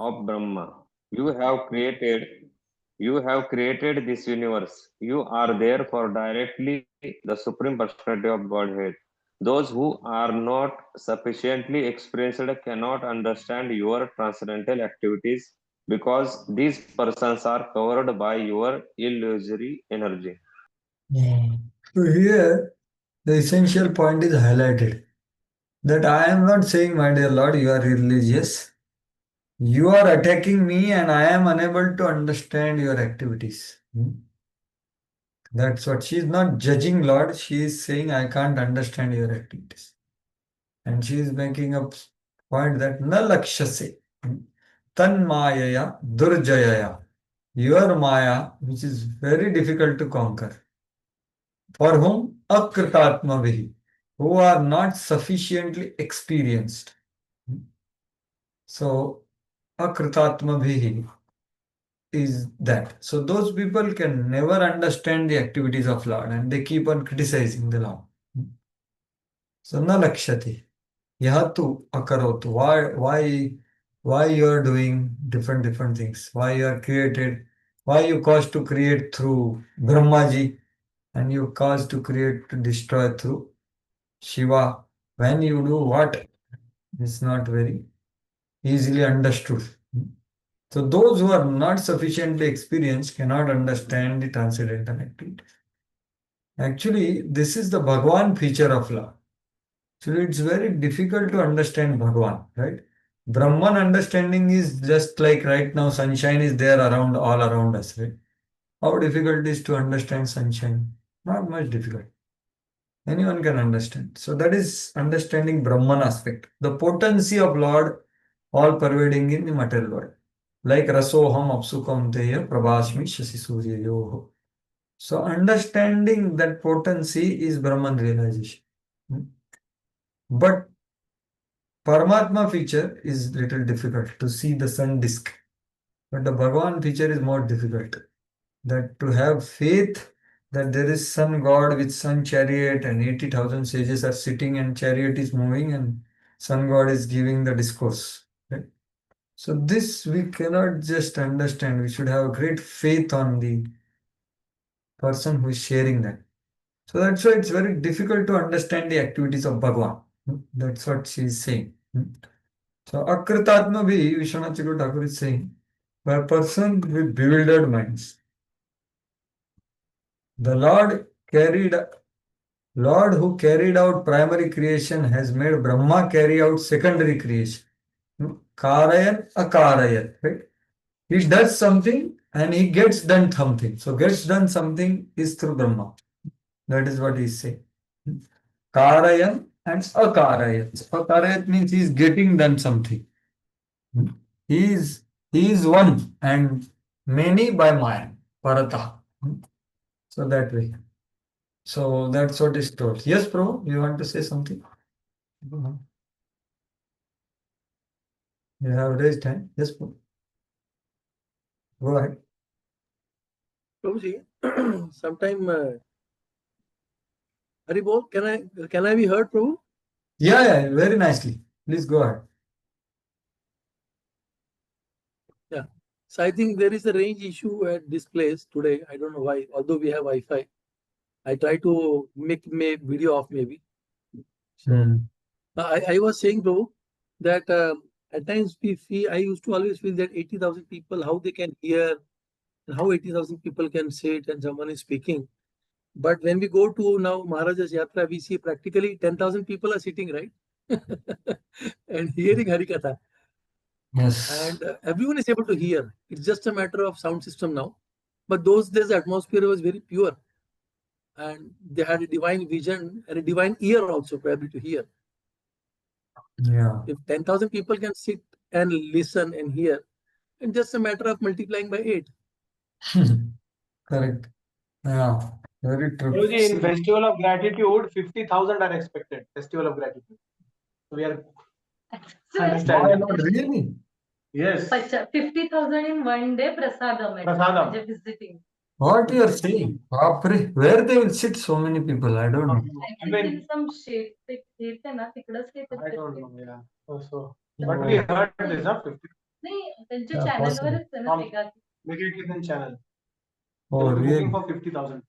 of Brahma. You have created you have created this universe. You are therefore directly the supreme personality of Godhead. Those who are not sufficiently experienced cannot understand your transcendental activities because these persons are covered by your illusory energy. Hmm. So here, the essential point is highlighted that I am not saying, my dear Lord, you are religious. You are attacking me and I am unable to understand your activities. That's what she is not judging, Lord. She is saying, I can't understand your activities. And she is making a point that na lakshase, tan mayaya durjayaya. Your maya, which is very difficult to conquer. For whom? Akritatmavihi, who are not sufficiently experienced. So, akritatmavihi is that. So, those people can never understand the activities of Lord and they keep on criticizing the Lord. So, na lakshati. Yahatu akarotu. Why you are doing different things? Why you are created? Why you caused to create through Brahmaji and you caused to create to destroy through Shiva? When you do what is not very easily understood. So those who are not sufficiently experienced cannot understand the transcendental activity. Actually, this is the Bhagwan feature of law. So it's very difficult to understand Bhagwan, right? Brahman understanding is just like right now sunshine is there around all around us, right? How difficult it is to understand sunshine? Not much difficult. Anyone can understand. So that is understanding Brahman aspect. The potency of Lord all pervading in the material world. Like Rasoham Apsukam Deya Prabhasmi Shasi Surya Yoho. So understanding that potency is Brahman realization. But Paramatma feature is little difficult to see the sun disk. But the Bhagavan feature is more difficult. That to have faith that there is sun god with sun chariot and 80,000 sages are sitting and chariot is moving and sun god is giving the discourse. Right? So this we cannot just understand. We should have great faith on the person who is sharing that. So that's why it's very difficult to understand the activities of Bhagavan. That's what she is saying. So Akritatma bhi, Vishwanath Chakravarti Thakur is saying, by a person with bewildered minds, the Lord who carried out primary creation has made Brahma carry out secondary creation. Karayan, Akarayan, right? He does something and he gets done something. So gets done something is through Brahma. That is what he is saying. Karayan and Akarayan. So Akarayan means he is getting done something. He is he is one and many by Maya, Parata. So that way. So that's what is told. Yes, bro, you want to say something? You have raised hand. Yes, bro. Go ahead. Prabhuji, sometime Haribol, can I be heard, Prabhu? Yeah, very nicely. Please go ahead. Yeah. So I think there is a range issue at this place today. I don't know why, although we have Wi-Fi. I try to make video off maybe. So I was saying, Prabhu, that at times I used to always feel that 80,000 people, how they can hear and how 80,000 people can sit and someone is speaking. But when we go to now Maharaja's Yatra, we see practically 10,000 people are sitting, right? and hearing Harikatha. Yes. And everyone is able to hear. It's just a matter of sound system now. But those days, the atmosphere was very pure. And they had a divine vision and a divine ear also, probably to hear. Yeah. If 10,000 people can sit and listen and hear, it's just a matter of multiplying by 8. Correct. Yeah. Very true. In Festival of Gratitude, 50,000 are expected. Festival of Gratitude. So we are understanding. Really? Yes. 50,000 in one day, prasadam. Prasadam. Visiting. What you are saying? Bapre, where they will sit so many people? I don't know. I think in some shape, I don't know. Yeah. So, but we heard this, huh? 50. नाही त्यांच्या Yeah, channel possible. वरच आहे ना Um, mega Mega Kitchen channel. Oh, They will be really? booking for 50,000.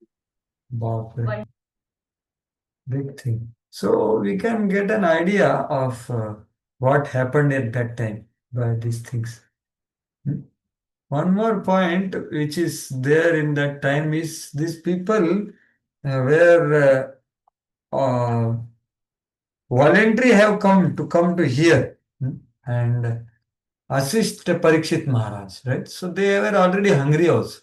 Baapre. One. Big thing. So we can get an idea of what happened at that time by these things. Hmm. One more point which is there in that time is these people were voluntary have come to hear and assist Parikshit Maharaj, right? So they were already hungry also.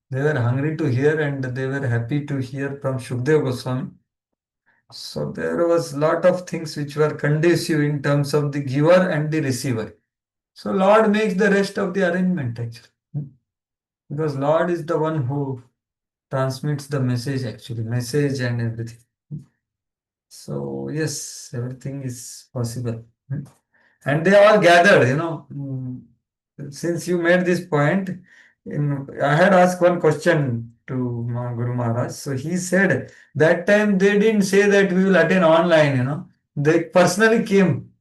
They were hungry to hear and they were happy to hear from Shukdev Goswami. So there was lot of things which were conducive in terms of the giver and the receiver. So Lord makes the rest of the arrangement actually. Because Lord is the one who transmits the message actually, message and everything. So yes, everything is possible. And they all gathered, Since you made this point, I had asked one question to Guru Maharaj. So he said that time they didn't say that we will attend online, They personally came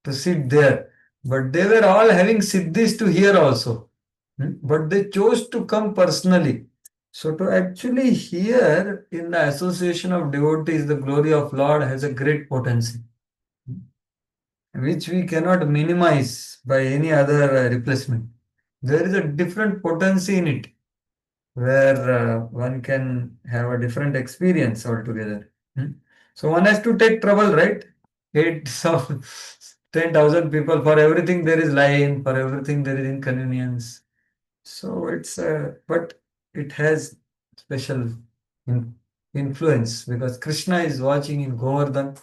to sit there. But they were all having siddhis to hear also. But they chose to come personally. So to actually hear in the association of devotees the glory of Lord has a great potency, which we cannot minimize by any other replacement. There is a different potency in it where one can have a different experience altogether. So one has to take trouble, right? 10,000 people, for everything there is line, for everything there is inconvenience. So it's but it has special influence because Krishna is watching in Govardhan,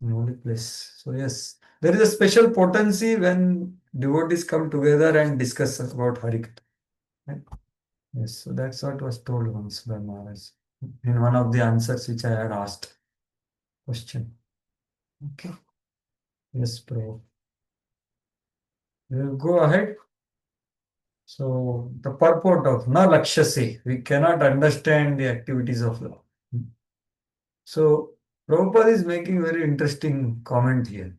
in holy place. So yes, there is a special potency when devotees come together and discuss about Harikatha. Right? Yes, so that's what was told once by Maharaj in one of the answers which I had asked. Question. Okay. Yes, Prabhu. We'll go ahead. So the purport of na lakshase, we cannot understand the activities of law. So Prabhupada is making very interesting comment here.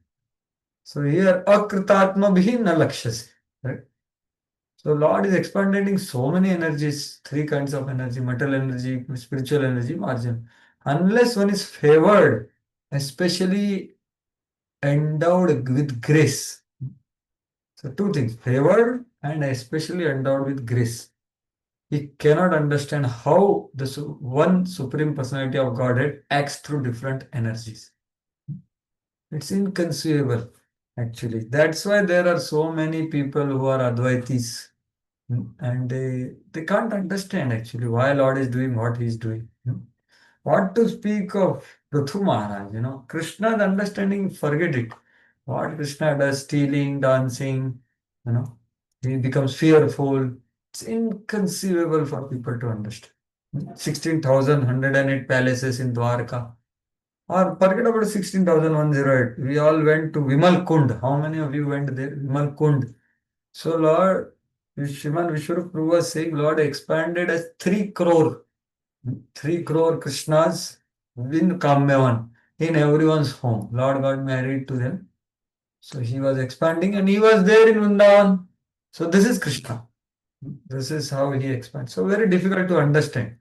So here akritatma bhi na lakshase, right? So Lord is expanding so many energies, three kinds of energy, material energy, spiritual energy, margin. Unless one is favored, especially endowed with grace. So two things, favored and especially endowed with grace. He cannot understand how the one Supreme Personality of Godhead acts through different energies. It's inconceivable, actually. That's why there are so many people who are Advaitis and they can't understand actually why Lord is doing what He is doing. What to speak of Prithu Maharaj, Krishna's understanding, forget it. What Krishna does, stealing, dancing, he becomes fearful. It's inconceivable for people to understand. 16,108 palaces in Dwarka. Or forget about 16,108. We all went to Vimal Kund. How many of you went there? Vimal Kund. So Lord, Shriman Vishwarup was saying Lord expanded as 3 crore. 3 crore Krishnas in Kamyavan, in everyone's home. Lord got married to them. So he was expanding and he was there in Vrindavan. So this is Krishna. This is how he expands. So very difficult to understand.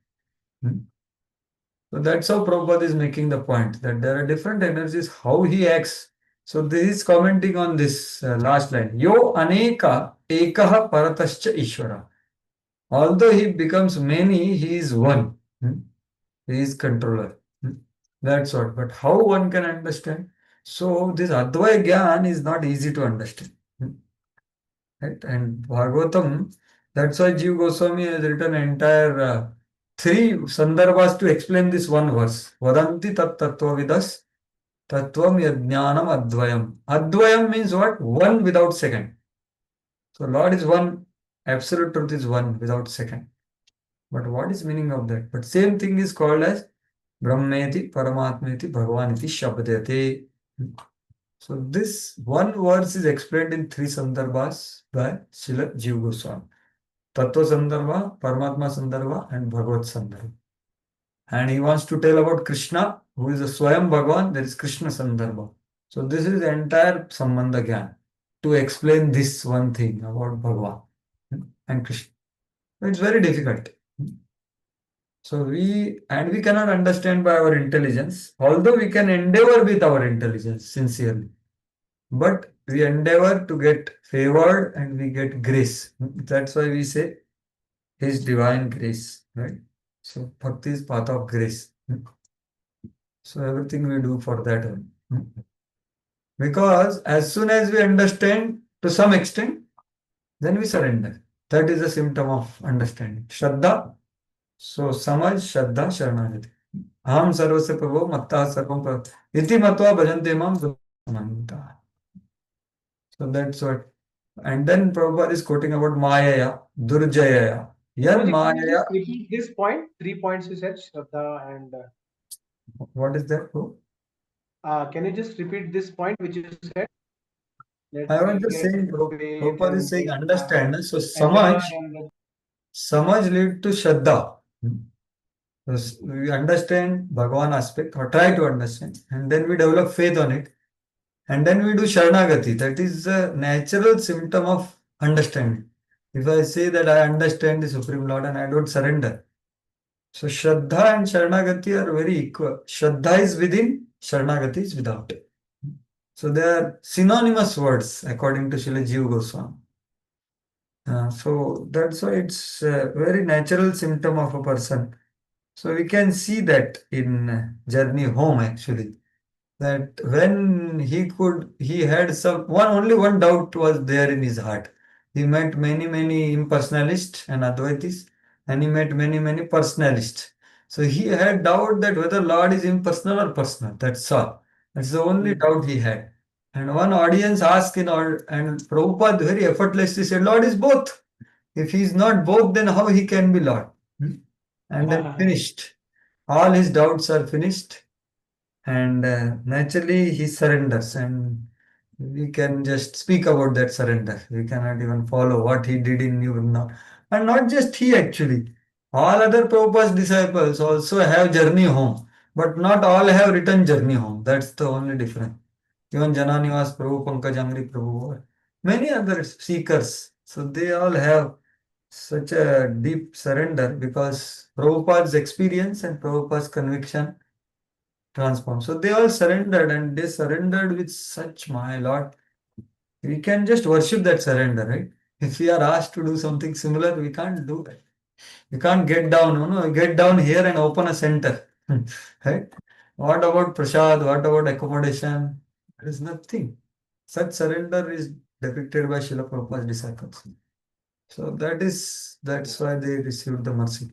So that's how Prabhupada is making the point that there are different energies, how he acts. So this is commenting on this last line. Yo aneka ekaha paratascha ishvara. Although he becomes many, he is one. He is controller. That's what. But how one can understand? So this Advaya Gyan is not easy to understand. Right? And Bhagavatam, that's why Jiva Goswami has written an entire 3 sandarbhas to explain this one verse. Vadanti tat tattva vidas tattvam yajnanam advayam. Advayam means what? One without second. So Lord is one, absolute truth is one without second. But what is meaning of that? But same thing is called as Brahmeti, Paramatmeti, Bhagavaniti, Shabdate. So this one verse is explained in 3 sandarbhas by Srila Jiva Goswami. Tattva Sandarbha, Paramatma Sandarbha and Bhagavad Sandarbha. And he wants to tell about Krishna, who is a Swayam Bhagavan, there is Krishna Sandarbha. So this is the entire Sambandha Gyan. to explain this one thing about Bhagavan and Krishna. It's very difficult. So we cannot understand by our intelligence, although we can endeavor with our intelligence sincerely. But we endeavor to get favored and we get grace. That's why we say His divine grace, right? So bhakti is path of grace. So everything we do for that one. Because as soon as we understand to some extent, then we surrender. That is a symptom of understanding. Shraddha. So samaj, Shraddha, Sharanagati. Aham sarvasya prabho matta sarvam prabho. Iti matva bhajante mam samanta. So that's what. And then Prabhupada is quoting about Mayaya, Durjayaya. Yan Prabhuji, can you Mayaya. just repeat this point? 3 points you said, Shraddha and. What is that? Can you just repeat this point which you said? I was just saying, faith Prabhupada is and saying, understand. So endeavor Samaj, and Samaj lead to Shraddha. We understand Bhagavan aspect or try to understand, and then we develop faith on it, and then we do Sharanagati. That is a natural symptom of understanding. If I say that I understand the Supreme Lord and I don't surrender, so Shraddha and Sharanagati are very equal. Shraddha is within, Sharanagati is without. So they are synonymous words according to Srila Jiva Goswami. So that's why it's a very natural symptom of a person. So we can see that in Journey Home actually. That when he had only one doubt was there in his heart. He met many impersonalists and Advaitis, and he met many personalists. So he had doubt that whether Lord is impersonal or personal. That's all. That's the only doubt he had. And one audience asked and Prabhupada very effortlessly said, Lord is both. If he is not both, then how he can be Lord? And then finished. All his doubts are finished. And naturally he surrenders, and we can just speak about that surrender. We cannot even follow what he did in New Vrindavan. And not just he actually. All other Prabhupada's disciples also have journey home, but not all have written journey home. That's the only difference. Even Jananivas Prabhu, Pankaj Angri Prabhu, many other seekers. So they all have such a deep surrender because Prabhupada's experience and Prabhupada's conviction transformed. So they all surrendered, and they surrendered with such, my Lord. We can just worship that surrender, right? If we are asked to do something similar, we can't do that. We can't get down, get down here and open a center, right? What about prasad? What about accommodation? There is nothing. Such surrender is depicted by Srila Prabhupada's disciples. So that's why they received the mercy.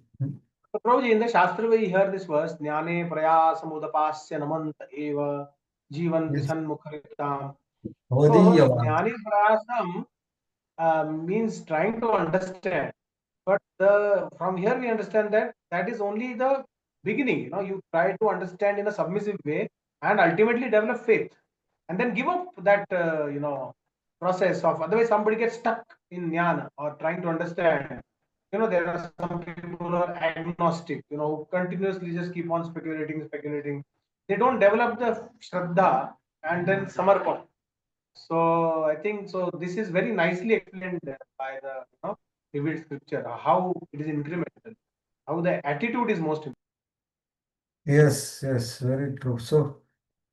So, Prabhuji, in the Shastra, we hear this verse, Jnane prayasamudapasya namanta eva jivanti Yes. sanmukharitam. Hodiya So, Jnane prayasam means trying to understand. But from here we understand that that is only the beginning. You try to understand in a submissive way and ultimately develop faith. And then give up that, process of, otherwise somebody gets stuck in jnana or trying to understand. There are some people who are agnostic, who continuously just keep on speculating. They don't develop the shraddha and then samarpan. So I think so. This is very nicely explained by the revealed scripture, how it is incremental, how the attitude is most important. Yes, very true. So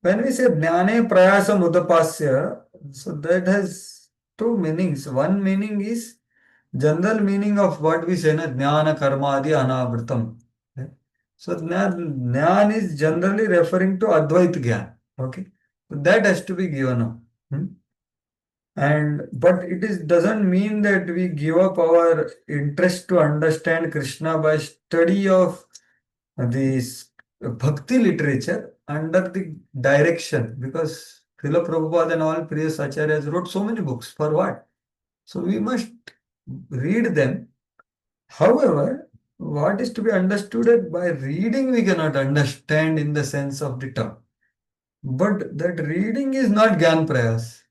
when we say Jnane Prayasam Udapasya, so that has two meanings. One meaning is general meaning of what we say, na Jnana Karmadi Anavritam. Okay? So Jnana is generally referring to Advait Gyan. Okay. So that has to be given up. But doesn't mean that we give up our interest to understand Krishna by study of this Bhakti literature under the direction, because Srila Prabhupada and all previous acharyas wrote so many books. For what? So we must read them. However, what is to be understood is by reading we cannot understand in the sense of the term. But that reading is not Gyan Prayas.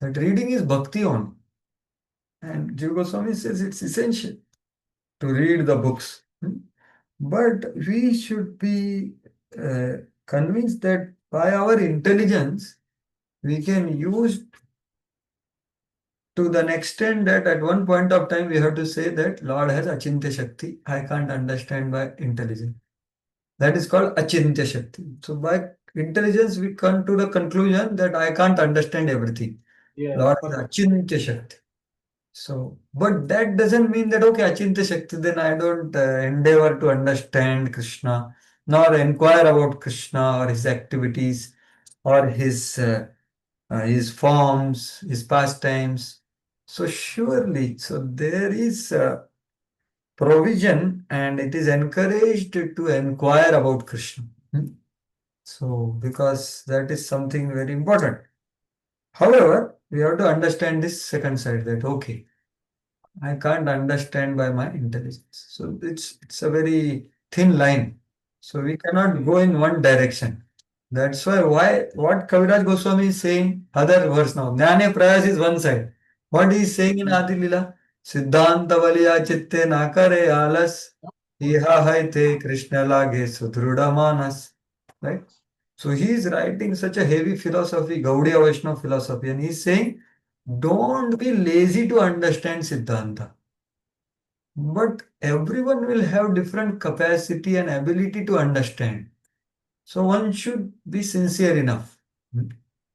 That reading is Bhakti on. And Jiva Goswami says it's essential to read the books. But we should be convinced that by our intelligence, we can use to the extent that at one point of time we have to say that Lord has Achintya Shakti. I can't understand by intelligence. That is called Achintya Shakti. So by intelligence we come to the conclusion that I can't understand everything. Yes, Lord is perfect. Achintya Shakti. So, but that doesn't mean that, okay, Achintya Shakti, then I don't endeavor to understand Krishna, nor inquire about Krishna or his activities or his forms, his pastimes. So surely, so there is provision and it is encouraged to inquire about Krishna. So, because that is something very important. However, we have to understand this second side that, okay, I can't understand by my intelligence. So it's a very thin line. So we cannot go in one direction. That's why what Kaviraj Goswami is saying, other verse now. Jnane Prayas is one side. What he is saying in Adi Lila? Siddhanta Valiya Chitte Nakare Alas Iha Haite Krishna Lage Sudruda Manas. Right? So he is writing such a heavy philosophy, Gaudiya Vaishnava philosophy, and he is saying, don't be lazy to understand Siddhanta. But everyone will have different capacity and ability to understand. So one should be sincere enough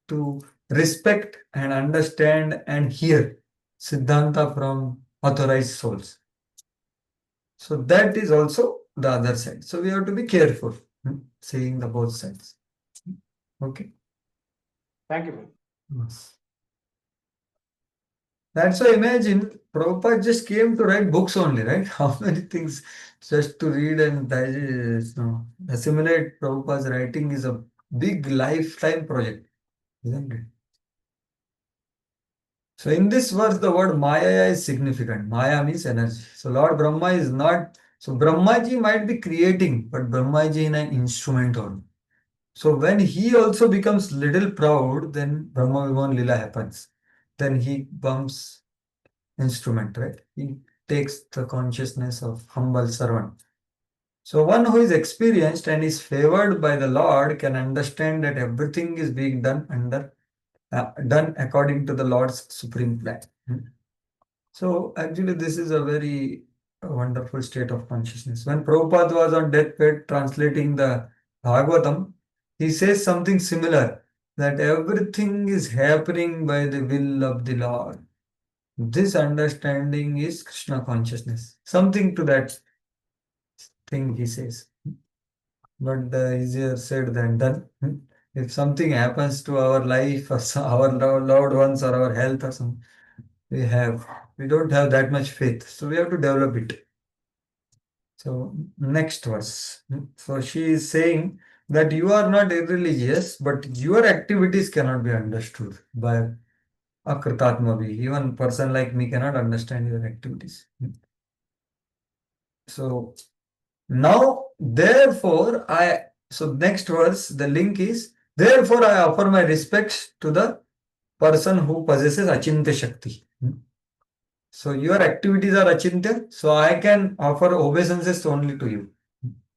to respect and understand and hear Siddhanta from authorized souls. So that is also the other side. So we have to be careful seeing the both sides. Okay. Thank you. Yes. That's why imagine Prabhupada just came to write books only, right? How many things just to read and digest, assimilate Prabhupada's writing is a big lifetime project, isn't it? So in this verse, the word Maya is significant. Maya means energy. So Lord Brahma is not, so Brahmaji might be creating, but Brahmaji in an instrument only. So when he also becomes little proud, then Brahma Vimon Lila happens. Then he becomes instrument, right? He takes the consciousness of humble servant. So one who is experienced and is favored by the Lord can understand that everything is being done according to the Lord's supreme plan. So actually this is a very wonderful state of consciousness. When Prabhupada was on deathbed translating the Bhagavatam, he says something similar, that everything is happening by the will of the Lord. This understanding is Krishna consciousness. Something to that thing he says. But easier said than done. If something happens to our life or our loved ones or our health or something, we don't have that much faith. So we have to develop it. So next verse. So she is saying that you are not irreligious, but your activities cannot be understood by Akritatmavi. Even person like me cannot understand your activities. So now, therefore, so next verse, the link is, therefore I offer my respects to the person who possesses Achintya Shakti. So your activities are Achintya, so I can offer obeisances only to you.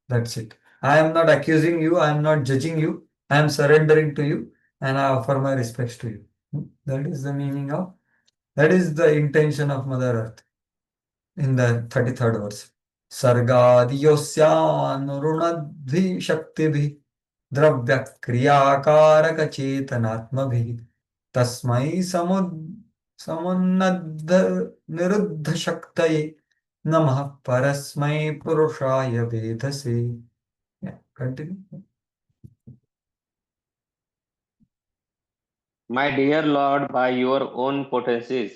That's it. I am not accusing you, I am not judging you, I am surrendering to you and I offer my respects to you. That is the meaning of, that is the intention of Mother Earth in the 33rd verse. सर्गादियोस्यानुरुणद्भिः शक्तिभिः द्रव्यक्रियाकारकचेतनात्मभिः तस्मै समुन्नद्ध निरुद्धशक्तये नमः परस्मै पुरुषाय वेधसे. Yeah, continue. My dear Lord, by your own potencies,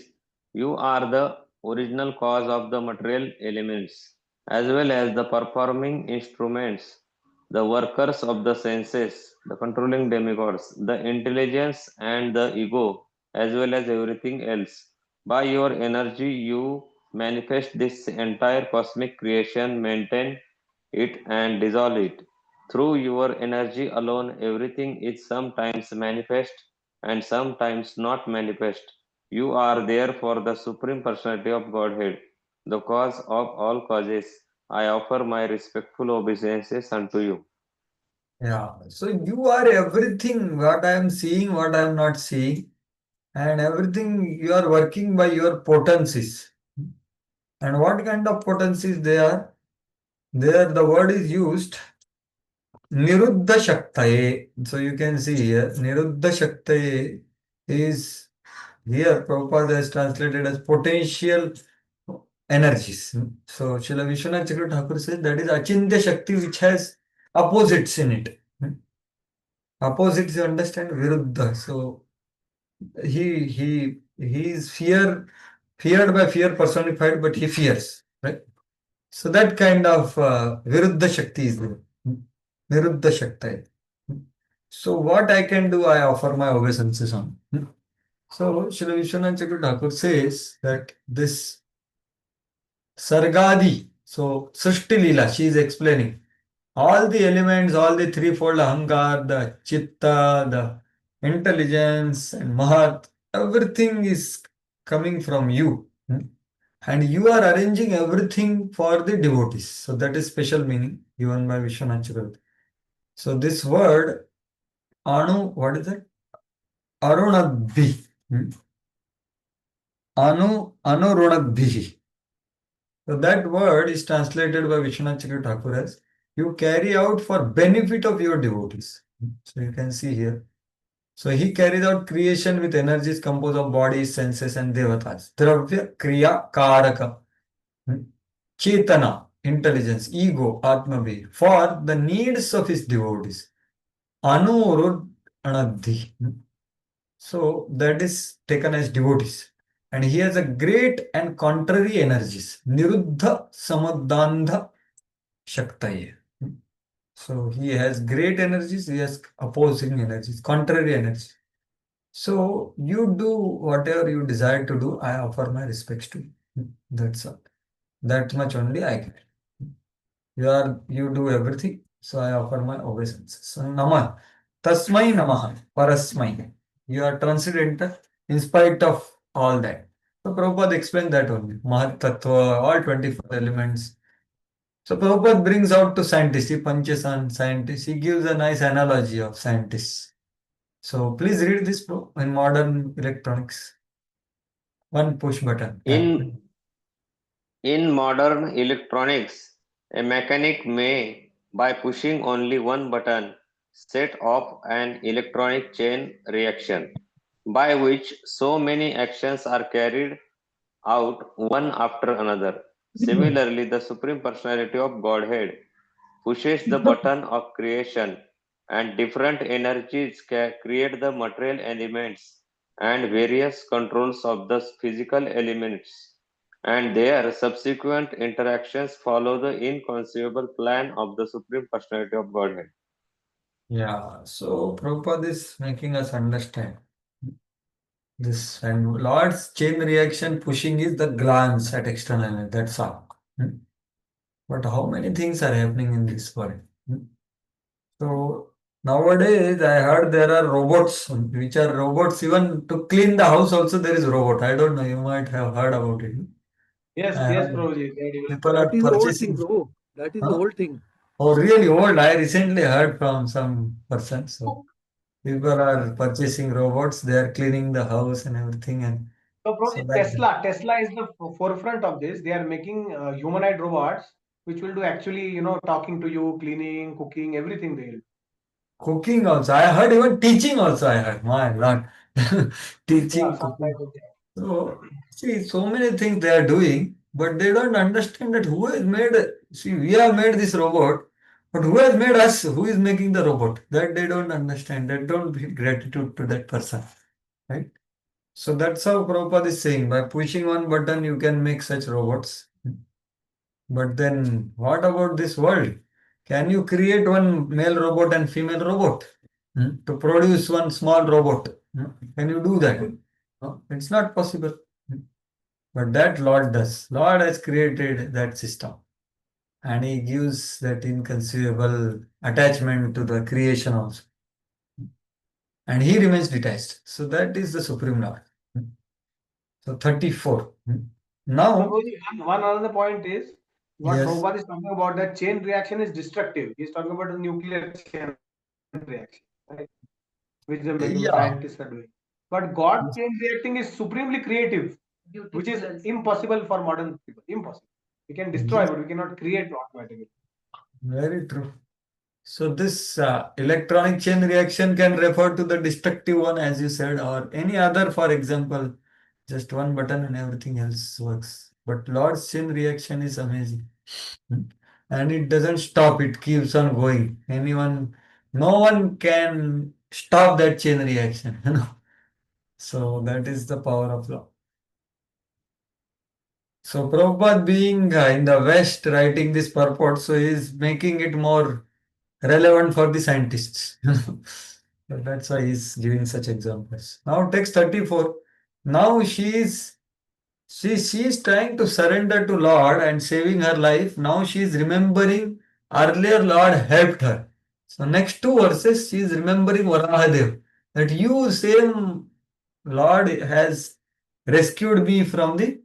you are the original cause of the material elements, as well as the performing instruments, the workers of the senses, the controlling demigods, the intelligence and the ego, as well as everything else. By your energy, you manifest this entire cosmic creation, maintain it, and dissolve it. Through your energy alone, everything is sometimes manifest and sometimes not manifest. You are there for the Supreme Personality of Godhead, the cause of all causes. I offer my respectful obeisances unto you. Yeah, so you are everything, what I am seeing, what I am not seeing. and everything you are working by your potencies. And what kind of potencies they are? There the word is used Niruddha Shaktaye. So you can see here Niruddha Shaktaye is here Prabhupada has translated as potential energies. So Srila Vishwanath Chakravarti Thakur says that is Achintya Shakti which has opposites in it. Opposites you understand Viruddha. So he is feared by fear personified, but he fears, right? So that kind of Viruddha Shakti is there. Viruddha Shakti. So what I can do, I offer my obeisances on. So Srila Vishwanath Chakravarti Thakur says that this Sargadi, so Srishti Leela, she is explaining all the elements, all the threefold Ahankar, the Chitta, the intelligence and Mahat, everything is coming from you. And you are arranging everything for the devotees. So that is special meaning given by Vishwanath Chakravarti. So this word, Anu, what is it? Arunadhi. Anurunadhi. So that word is translated by Vishwanath Chakravarti Thakur as you carry out for benefit of your devotees. So you can see here. So he carries out creation with energies composed of bodies, senses, and devatas. Dravya, Kriya, Karaka, Chetana, intelligence, ego, Atmavi, for the needs of his devotees. Anurunadhi. So that is taken as devotees. And he has a great and contrary energies. Niruddha Samadandha Shaktaye. So he has great energies, he has opposing energies, contrary energies. So you do whatever you desire to do, I offer my respects to you. That's all. That much only I can. You do everything, so I offer my obeisances. So Namah. Tasmai Namaha. Parasmai. You are transcendental in spite of all that. So Prabhupada explained that only. Mahat Tattva, all 24 elements. So Prabhupada brings out to scientists, he punches on scientists, he gives a nice analogy of scientists. So please read this bro in modern electronics. One push button. In modern electronics, a mechanic may, by pushing only one button, set off an electronic chain reaction, by which so many actions are carried out one after another. Similarly, the Supreme Personality of Godhead pushes the button of creation, and different energies create the material elements and various controls of the physical elements, and their subsequent interactions follow the inconceivable plan of the Supreme Personality of Godhead. Yeah, so Prabhupada is making us understand this. And Lord's chain reaction pushing is the glance at external energy. That's all. But how many things are happening in this world? So nowadays I heard there are robots, which are robots even to clean the house also there is robot. I don't know, you might have heard about it. Yes, I yes, heard Prabhuji. people That are is the old thing, purchasing. bro. That is the Huh? old thing. Oh, really old. I recently heard from some person. So people are purchasing robots, they are cleaning the house and everything. And So so probably that Tesla is the forefront of this. They are making humanoid robots which will do actually, talking to you, cleaning, cooking, everything they'll. cooking also. I heard even teaching also. I heard. My Lord. Yeah, Teaching, sometimes. cooking. So, see, so many things they are doing, but they don't understand that who has made, see, we have made this robot, but who has made us? Who is making the robot? That they don't understand. They don't give gratitude to that person, right? So that's how Prabhupada is saying, by pushing one button, you can make such robots. But then, what about this world? Can you create one male robot and female robot to produce one small robot? Can you do that? No, it's not possible. But that Lord does. Lord has created that system. And he gives that inconceivable attachment to the creation also. And he remains detached. So that is the Supreme Lord. So 34. Now, Prabhuji, one another point is what yes. Prabhupada is talking about, that chain reaction is destructive. He's talking about the nuclear chain reaction, right? Which the Yeah. scientists are doing. But God chain reacting is supremely creative, which is Beautiful. impossible for modern people. Impossible. We can destroy, but we cannot create automatically. Very true. So this electronic chain reaction can refer to the destructive one, as you said, or any other, for example, just one button and everything else works. But Lord's chain reaction is amazing. Hmm. And it doesn't stop, it keeps on going. No one can stop that chain reaction, you know. So that is the power of law. So Prabhupada being in the West writing this purport, so he is making it more relevant for the scientists. So that's why he's giving such examples. Now text 34. Now she is trying to surrender to Lord and saving her life. Now she is remembering earlier Lord helped her. So next two verses she is remembering Varahadev. That you same Lord has rescued me from the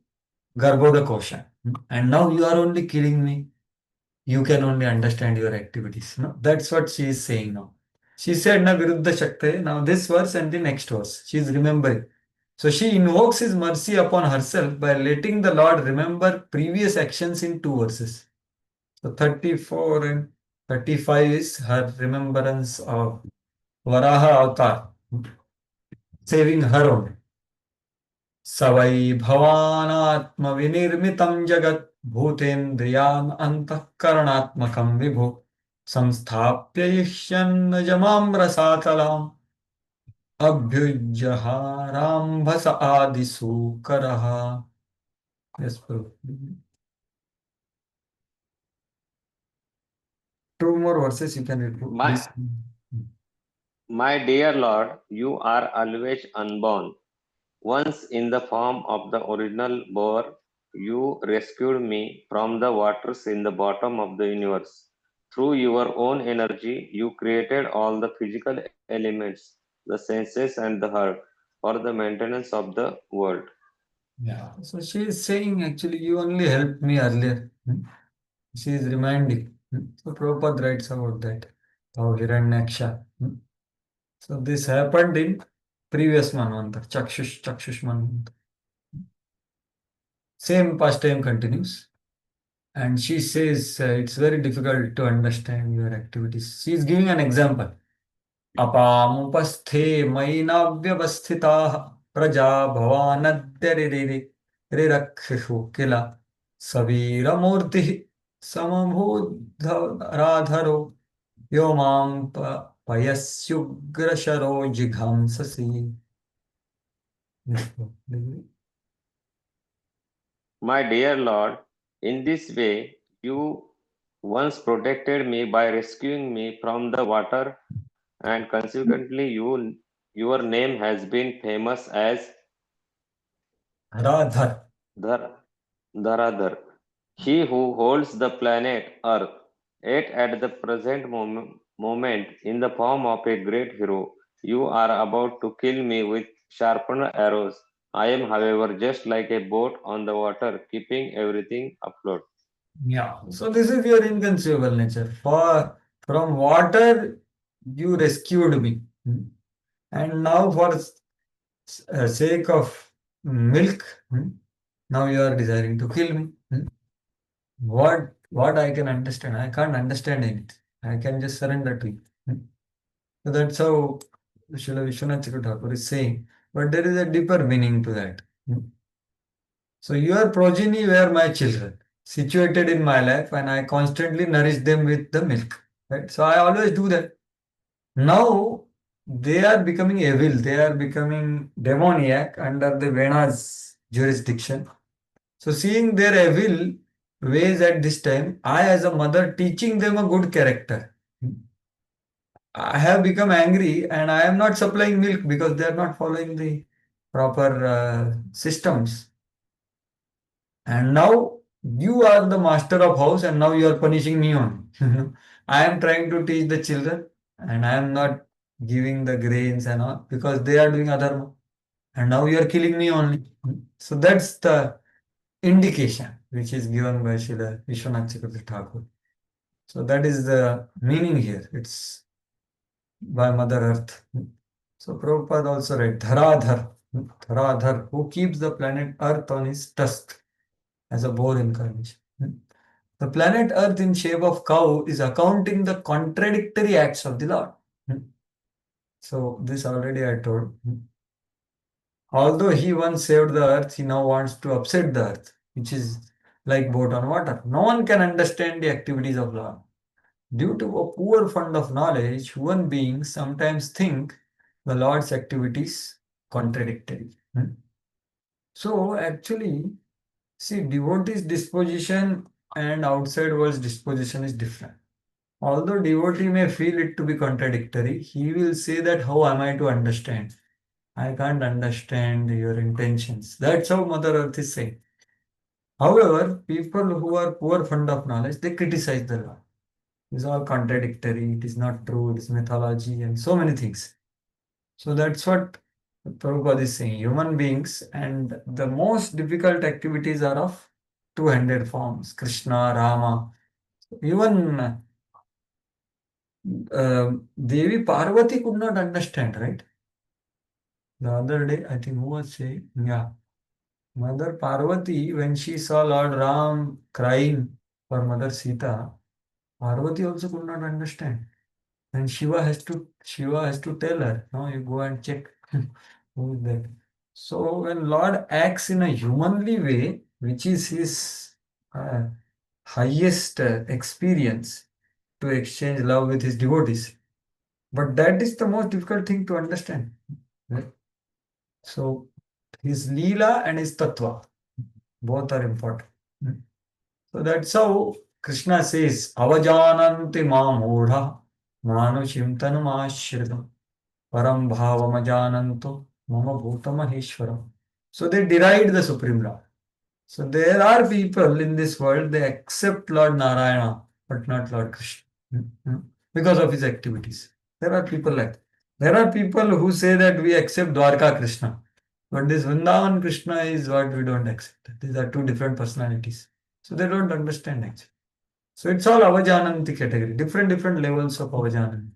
Garbhoda Kosha. And now you are only killing me. You can only understand your activities. No? That's what she is saying now. She said, Na Viruddha Shakti. Now this verse and the next verse. She is remembering. So she invokes his mercy upon herself by letting the Lord remember previous actions in two verses. So 34 and 35 is her remembrance of Varaha Avatar, saving her own. Savai Bhavanatma Vinirmitam Jagat Bhutendrayan Antahkaranatmakam Vibhu Samsthapya Yishyan Jamam Rasatalam Abhyujaharambhasa Adisukaraha. Yes, Prabhu. Two more verses you can read, please. My dear Lord, you are always unborn. Once in the form of the original boar, you rescued me from the waters in the bottom of the universe. Through your own energy, you created all the physical elements, the senses, and the heart for the maintenance of the world. Yeah. So she is saying actually you only helped me earlier. She is reminding. So Prabhupada writes about that. How Hiranyaksha. So this happened in previous Manvanta, Chakshush Manvanta. Same pastime continues. And she says it's very difficult to understand your activities. She is giving an example. Apamupasthe mainavyavasthitaah praja bhavanadya rirakhishu kila saviramurti samabhudharadharo yo mam payasyugrasharo jighamsasi. My dear Lord, in this way, you once protected me by rescuing me from the water, and consequently, your name has been famous as Radhar. Dhar, Dharadhar, he who holds the planet Earth. Yet at the present moment, in the form of a great hero, you are about to kill me with sharpened arrows. I am, however, just like a boat on the water, keeping everything afloat. Yeah. So this is your inconceivable nature. From water you rescued me. And now for sake of milk, now you are desiring to kill me. What I can understand? I can't understand anything. I can just surrender to you. So that's how Srila Vishwanath Chakravarti Thakur is saying. But there is a deeper meaning to that. So your progeny were my children, situated in my life, and I constantly nourish them with the milk. Right? So I always do that. Now they are becoming evil, they are becoming demoniac under the Vena's jurisdiction. So seeing their evil ways at this time, I as a mother teaching them a good character. I have become angry and I am not supplying milk because they are not following the proper systems. And now you are the master of house and now you are punishing me on. I am trying to teach the children and I am not giving the grains and all because they are doing other and now you are killing me only. So that's the indication which is given by Srila Vishwanath Chakravarti Thakur. So that is the meaning here. It's by Mother Earth. So Prabhupada also read Dharadhar, who keeps the planet Earth on his tusk as a boar incarnation. The planet Earth in shape of cow is accounting the contradictory acts of the Lord. So this already I told. Although he once saved the earth, he now wants to upset the earth, which is like boat on water. No one can understand the activities of Lord. Due to a poor fund of knowledge, human beings sometimes think the Lord's activities contradictory. So actually, see, devotee's disposition and outside world's disposition is different. Although devotee may feel it to be contradictory, he will say that how am I to understand? I can't understand your intentions. That's how Mother Earth is saying. However, people who are poor fund of knowledge, they criticize the law. It's all contradictory, it is not true, it is mythology, and so many things. So that's what Prabhupada is saying. Human beings and the most difficult activities are of two-handed forms, Krishna, Rama. Even Devi Parvati could not understand, right? The other day, I think who was saying, yeah, Mother Parvati, when she saw Lord Ram crying for Mother Sita, Parvati also could not understand. And Shiva has to tell her, no, you go and check who is that. So when Lord acts in a humanly way, which is his uh, highest experience to exchange love with his devotees, but that is the most difficult thing to understand. Right? So his Leela and his Tattva, both are important. So that's how Krishna says, Avajananti Mamudha Manushim Tanumashritam Param Bhavamajananto Mama Bhutamaheshwaram. So they deride the Supreme Lord. So there are people in this world, they accept Lord Narayana, but not Lord Krishna because of his activities. There are people like that. There are people who say that we accept Dwarka Krishna, but this Vrindavan Krishna is what we don't accept. These are two different personalities. So they don't understand actually. So it's all Avajananti category, different levels of Avajananti.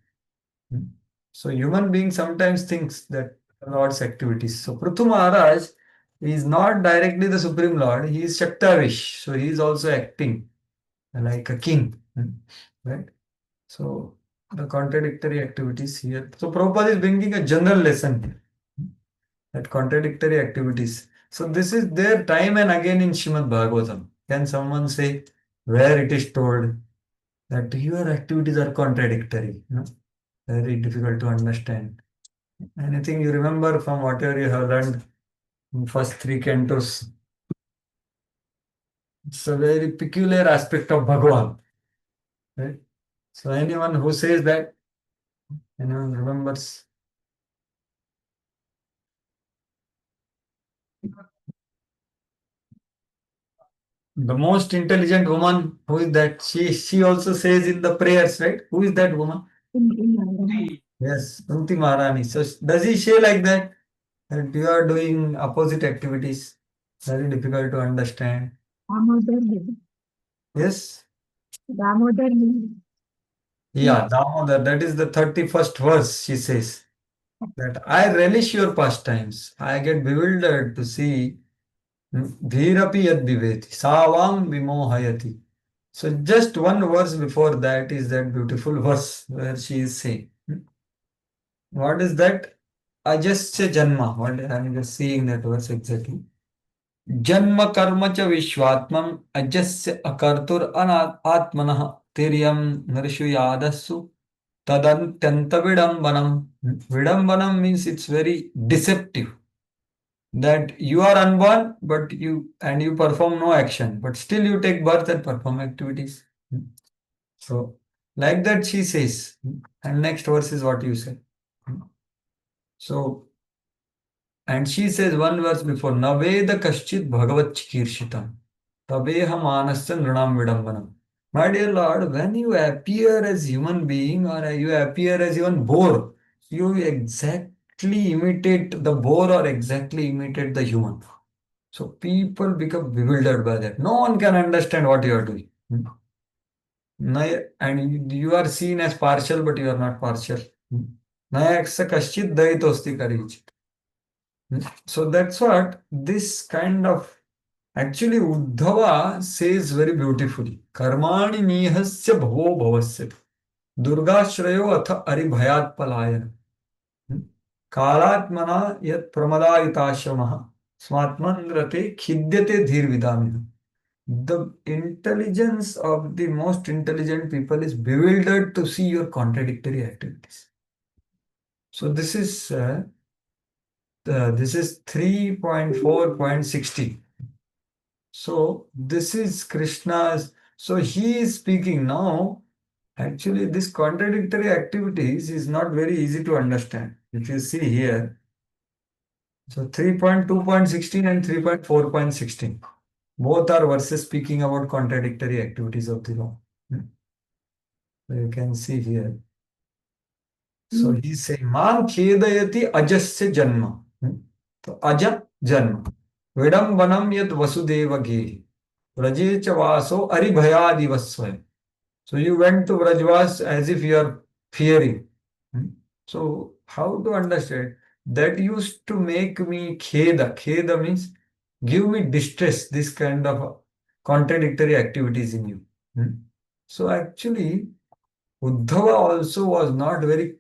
So human being sometimes thinks that Lord's activities. So Prithu Maharaj is not directly the Supreme Lord, he is Shaktavish. So he is also acting like a king. Right? So the contradictory activities here. So Prabhupada is bringing a general lesson here. That contradictory activities. So this is there time and again in Shrimad Bhagavatam. Can someone say where it is told that your activities are contradictory? Very difficult to understand. Anything you remember from whatever you have learned in first three cantos? It's a very peculiar aspect of Bhagavan. Right? So anyone who says that, anyone remembers? The most intelligent woman, who is that? She also says in the prayers, right? Who is that woman? Yes, Kunti Maharani. So does he say like that? That you are doing opposite activities? Very difficult to understand. Yes? Yeah, Damodar. That is the 31st verse, she says. That I relish your pastimes. I get bewildered to see Dhirapi yad viveti, Savam vimohayati. So just one verse before that is that beautiful verse where she is saying, what is that? Ajasya Janma. What I'm just seeing that verse exactly. Janma karma cha vishwatmam ajasya akartur atmanah tiryam narshu yadasu tadantanta vidambanam. Vidambanam means it's very deceptive. That you are unborn, but you perform no action, but still you take birth and perform activities. So, like that she says, and next verse is what you said. So, and she says one verse before, Naveda kaschit bhagavat chikirshitam, tabeha manasya nrinam vidambanam. My dear Lord, when you appear as human being or you appear as even boar, you exactly imitate the boar or exactly imitate the human. So people become bewildered by that. No one can understand what you are doing. And you are seen as partial, but you are not partial. Nayaksa kaschit dayitosti karich. So that's what this kind of actually Uddhava says very beautifully. Karmani nihasya bhavo bhavasya. Durgashrayo atha aribhayat palayana. Kalatmana yat pramadayitashamaha. Smatmandrate khidyate dhir vidamina. The intelligence of the most intelligent people is bewildered to see your contradictory activities. So this is 3.4.60. So this is Krishna's. So he is speaking now. Actually, this contradictory activities is not very easy to understand. If you see here, so 3.2.16 and 3.4.16, both are verses speaking about contradictory activities of the law. So you can see here. So he's saying, "Mam khedayati ajasya janma." So aja janma. Vidambanam yat vasudeva gehi. Vraje cha vaso aribhayadi vasvaya. So you went to Vrajvas as if you are fearing. So how to understand? That used to make me kheda. Kheda means give me distress, this kind of contradictory activities in you. So actually, Uddhava also was not very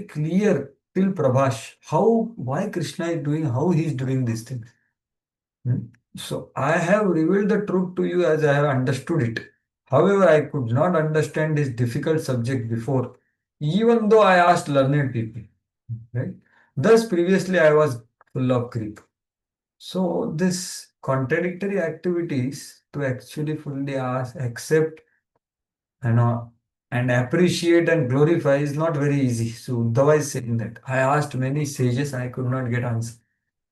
clear till Prabhash why Krishna is doing, how he is doing these things. So I have revealed the truth to you as I have understood it. However, I could not understand this difficult subject before, even though I asked learned people. Right? Thus, previously I was full of grief. So this contradictory activities to actually fully ask, accept, and appreciate and glorify is not very easy. So Uddhava is saying that. I asked many sages, I could not get answer.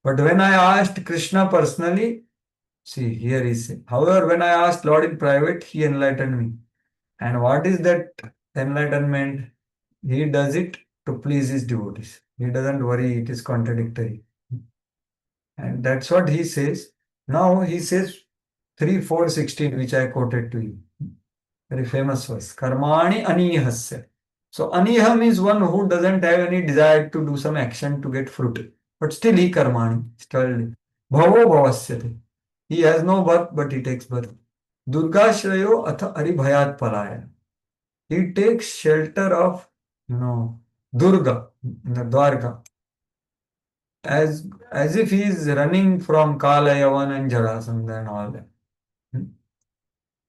But when I asked Krishna personally, see, here he says, however, when I asked Lord in private, he enlightened me. And what is that enlightenment? He does it to please his devotees. He doesn't worry, it is contradictory. And that's what he says. Now he says 3:4:16, which I quoted to you. Very famous verse. Karmani anihasya. So aniha means one who doesn't have any desire to do some action to get fruit. But still he karmani. Still. Bhavo bhavasyate. He has no birth, but he takes birth. Durgashrayo atha aribhayat palaya. He takes shelter of, Durga, the Dwarka, as if he is running from Kala, Yavan and Jarasandha and all that.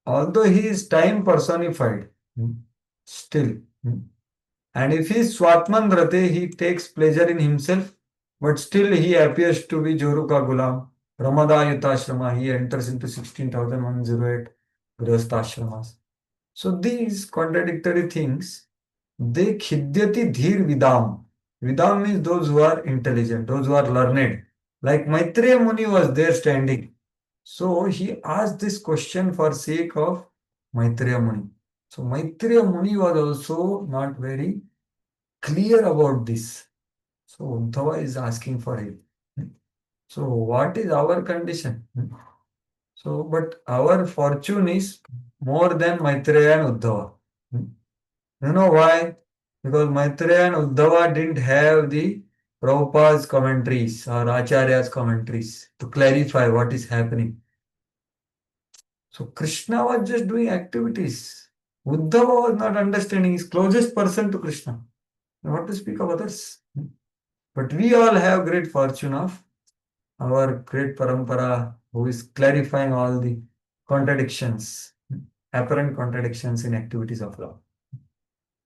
Although he is time personified, still. And if he is Swatmandrate, he takes pleasure in himself, but still he appears to be Joruka Gulam. Ramadayutashrama, he enters into 16,108 Grihasthashramas. So these contradictory things, they khidyati dhir vidam. Vidam means those who are intelligent, those who are learned. Like Maitreya Muni was there standing. So he asked this question for sake of Maitreya Muni. So Maitreya Muni was also not very clear about this. So Uddhava is asking for it. So what is our condition? So, but our fortune is more than Maitreya and Uddhava. You know why? Because Maitreya and Uddhava didn't have the Prabhupada's commentaries or Acharya's commentaries to clarify what is happening. So Krishna was just doing activities. Uddhava was not understanding. He is closest person to Krishna. Not to speak of others. But we all have great fortune of our great parampara who is clarifying all the contradictions, apparent contradictions in activities of law.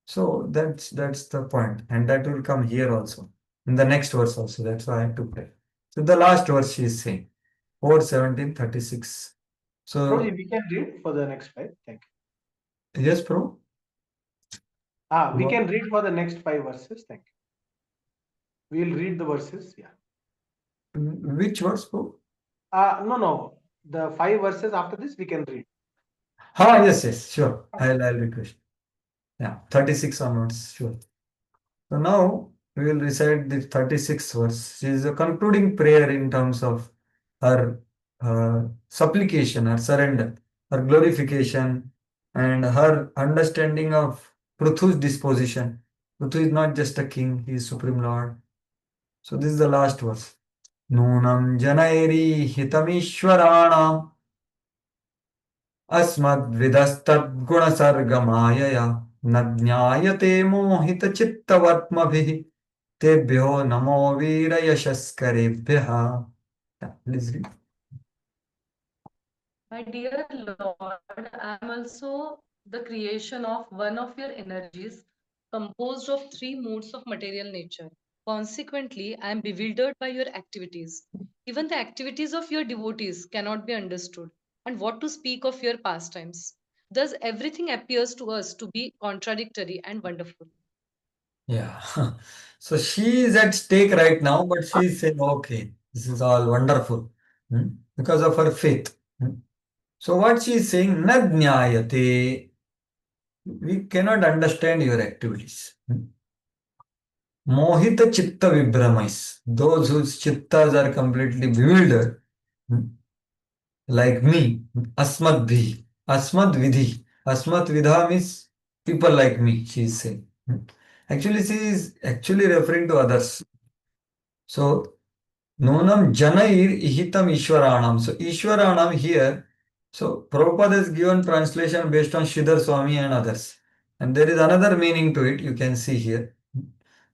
So that's the point, and that will come here also in the next verse also. That's why I had to pray. So the last verse she is saying 4:17:36. So Prabhuji, we can read for the next 5. Thank you. yes, Prabhu. We can read for the next 5 verses. Thank you. We will read the verses. Yeah. Which verse, Prabhu? No. The 5 verses after this we can read. Yes, sure. I'll request. Yeah, 36 onwards, sure. So now we will recite the 36th verse. She is a concluding prayer in terms of her supplication, her surrender, her glorification, and her understanding of Pruthu's disposition. Prithu is not just a king, he is Supreme Lord. So this is the last verse. Nunam janairi hitamishwaranam अस्मद्विदस्तद्गुणसर्गमायया न ज्ञायते मोहितचित्तवर्त्मभिः तेभ्यो नमो वीरयशस्करेभ्यः. Yeah, please read. My dear Lord, I am also the creation of one of your energies, composed of three moods of material nature. Consequently, I am bewildered by your activities. Even the activities of your devotees cannot be understood, and what to speak of your pastimes. Thus, everything appears to us to be contradictory and wonderful. Yeah. So she is at stake right now, but she is saying, okay, this is all wonderful, because of her faith. So what she is saying, na jnayate, we cannot understand your activities. Mohita chitta vibramais, those whose chittas are completely bewildered, like me, asmadvi, asmad vidhi. Asmat vidha means people like me, she is saying. Actually, she is actually referring to others. So, nonam janair ihitam ishwaranam. So, ishwaranam here, so Prabhupada has given translation based on Sridhar Swami and others. And there is another meaning to it, you can see here.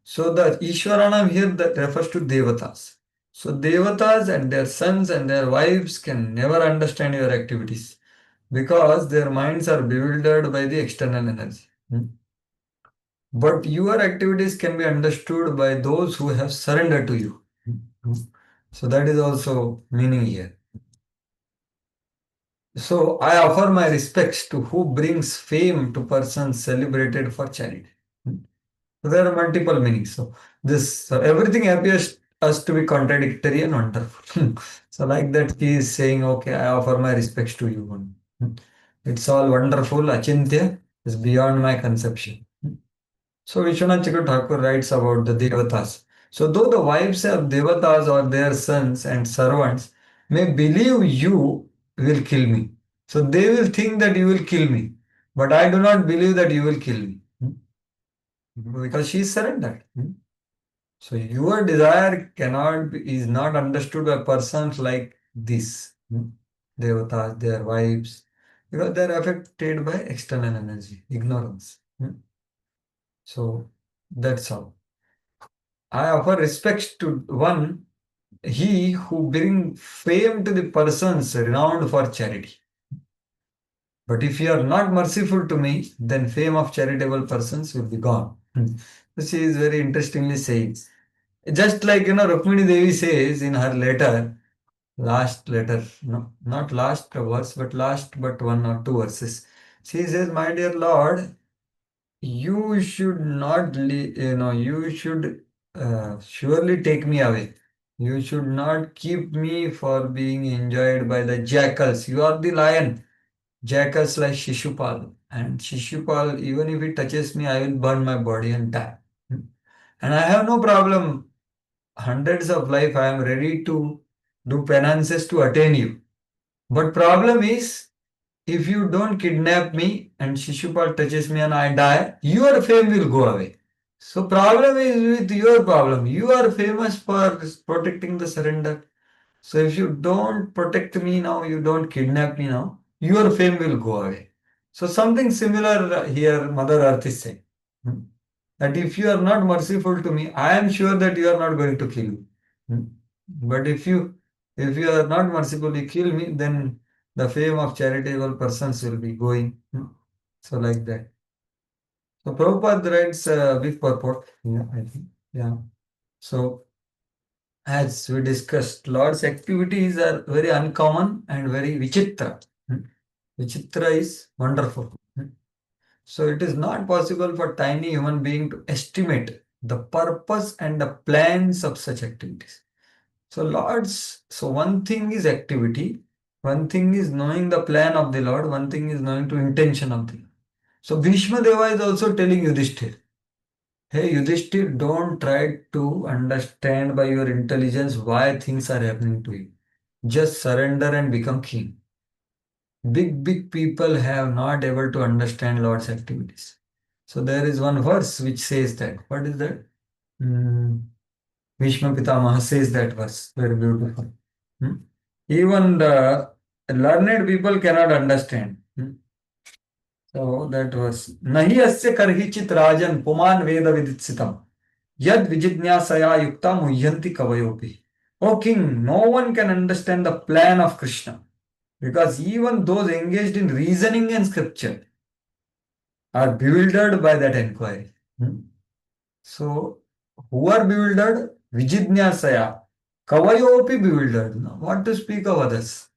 So the Ishwaranam here that refers to Devatas. So Devatas and their sons and their wives can never understand your activities because their minds are bewildered by the external energy. But your activities can be understood by those who have surrendered to you. So that is also meaning here. So I offer my respects to who brings fame to persons celebrated for charity. So there are multiple meanings. So everything appears us to be contradictory and wonderful. So like that he is saying, okay, I offer my respects to you. It's all wonderful, achintya, is beyond my conception. So Vishwanath Chakravarti Thakur writes about the Devatas. So though the wives of Devatas or their sons and servants may believe you will kill me. So they will think that you will kill me. But I do not believe that you will kill me. Because she is surrendered. So your desire is not understood by persons like this. Devatas, their wives, because they are affected by external energy, ignorance. So that's all. I offer respects to one, he who bring fame to the persons renowned for charity. But if you are not merciful to me, then fame of charitable persons will be gone. So she is very interestingly saying. Just like, Rukmini Devi says in her last letter, no, not last verse, but last but one or two verses. She says, my dear Lord, you should not, you should surely take me away. You should not keep me for being enjoyed by the jackals. You are the lion. Jackals like Shishupal. And Shishupal, even if it touches me, I will burn my body and die. And I have no problem. Hundreds of life, I am ready to do penances to attain you. But problem is, if you don't kidnap me and Shishupal touches me and I die, your fame will go away. So problem is with your problem. You are famous for protecting the surrender. So if you don't protect me now, you don't kidnap me now, your fame will go away. So something similar here Mother Earth is saying. That if you are not merciful to me, I am sure that you are not going to kill me. But if you are not mercifully kill me, then the fame of charitable persons will be going. So like that. So Prabhupada writes a big purport. Yeah, I think. Yeah. So as we discussed, Lord's activities are very uncommon and very vichitra. Vichitra is wonderful. So it is not possible for tiny human being to estimate the purpose and the plans of such activities. So one thing is activity, one thing is knowing the plan of the Lord, one thing is knowing to intention of the Lord. So Bhishma Deva is also telling Yudhishthir, hey Yudhishthir, don't try to understand by your intelligence why things are happening to you. Just surrender and become king. Big people have not able to understand Lord's activities. So there is one verse which says that. What is that? Bhishma Pitamaha says that verse. Very beautiful. Even the learned people cannot understand. So that was Nahi asya karhichit rajan puman veda viditsitam yad vijidnyasaya yukta muhyanti kavayopi. O king, no one can understand the plan of Krishna because even those engaged in reasoning and scripture are bewildered by that inquiry. So, who are bewildered? Vijidnyasaya. Kavayopi bewildered. Now, what to speak of others?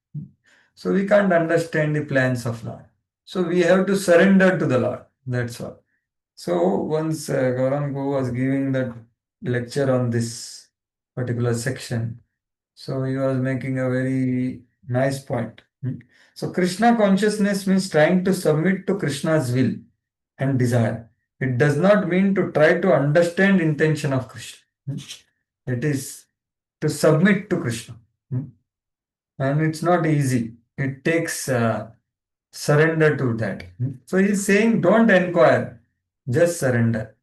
So, we can't understand the plans of Lord. So, we have to surrender to the Lord. That's all. So, once Gaurang Go was giving that lecture on this particular section, so he was making a very nice point. So, Krishna consciousness means trying to submit to Krishna's will and desire. It does not mean to try to understand intention of Krishna. It is to submit to Krishna. And it's not easy. It takes surrender to that. So he's saying don't inquire, just surrender.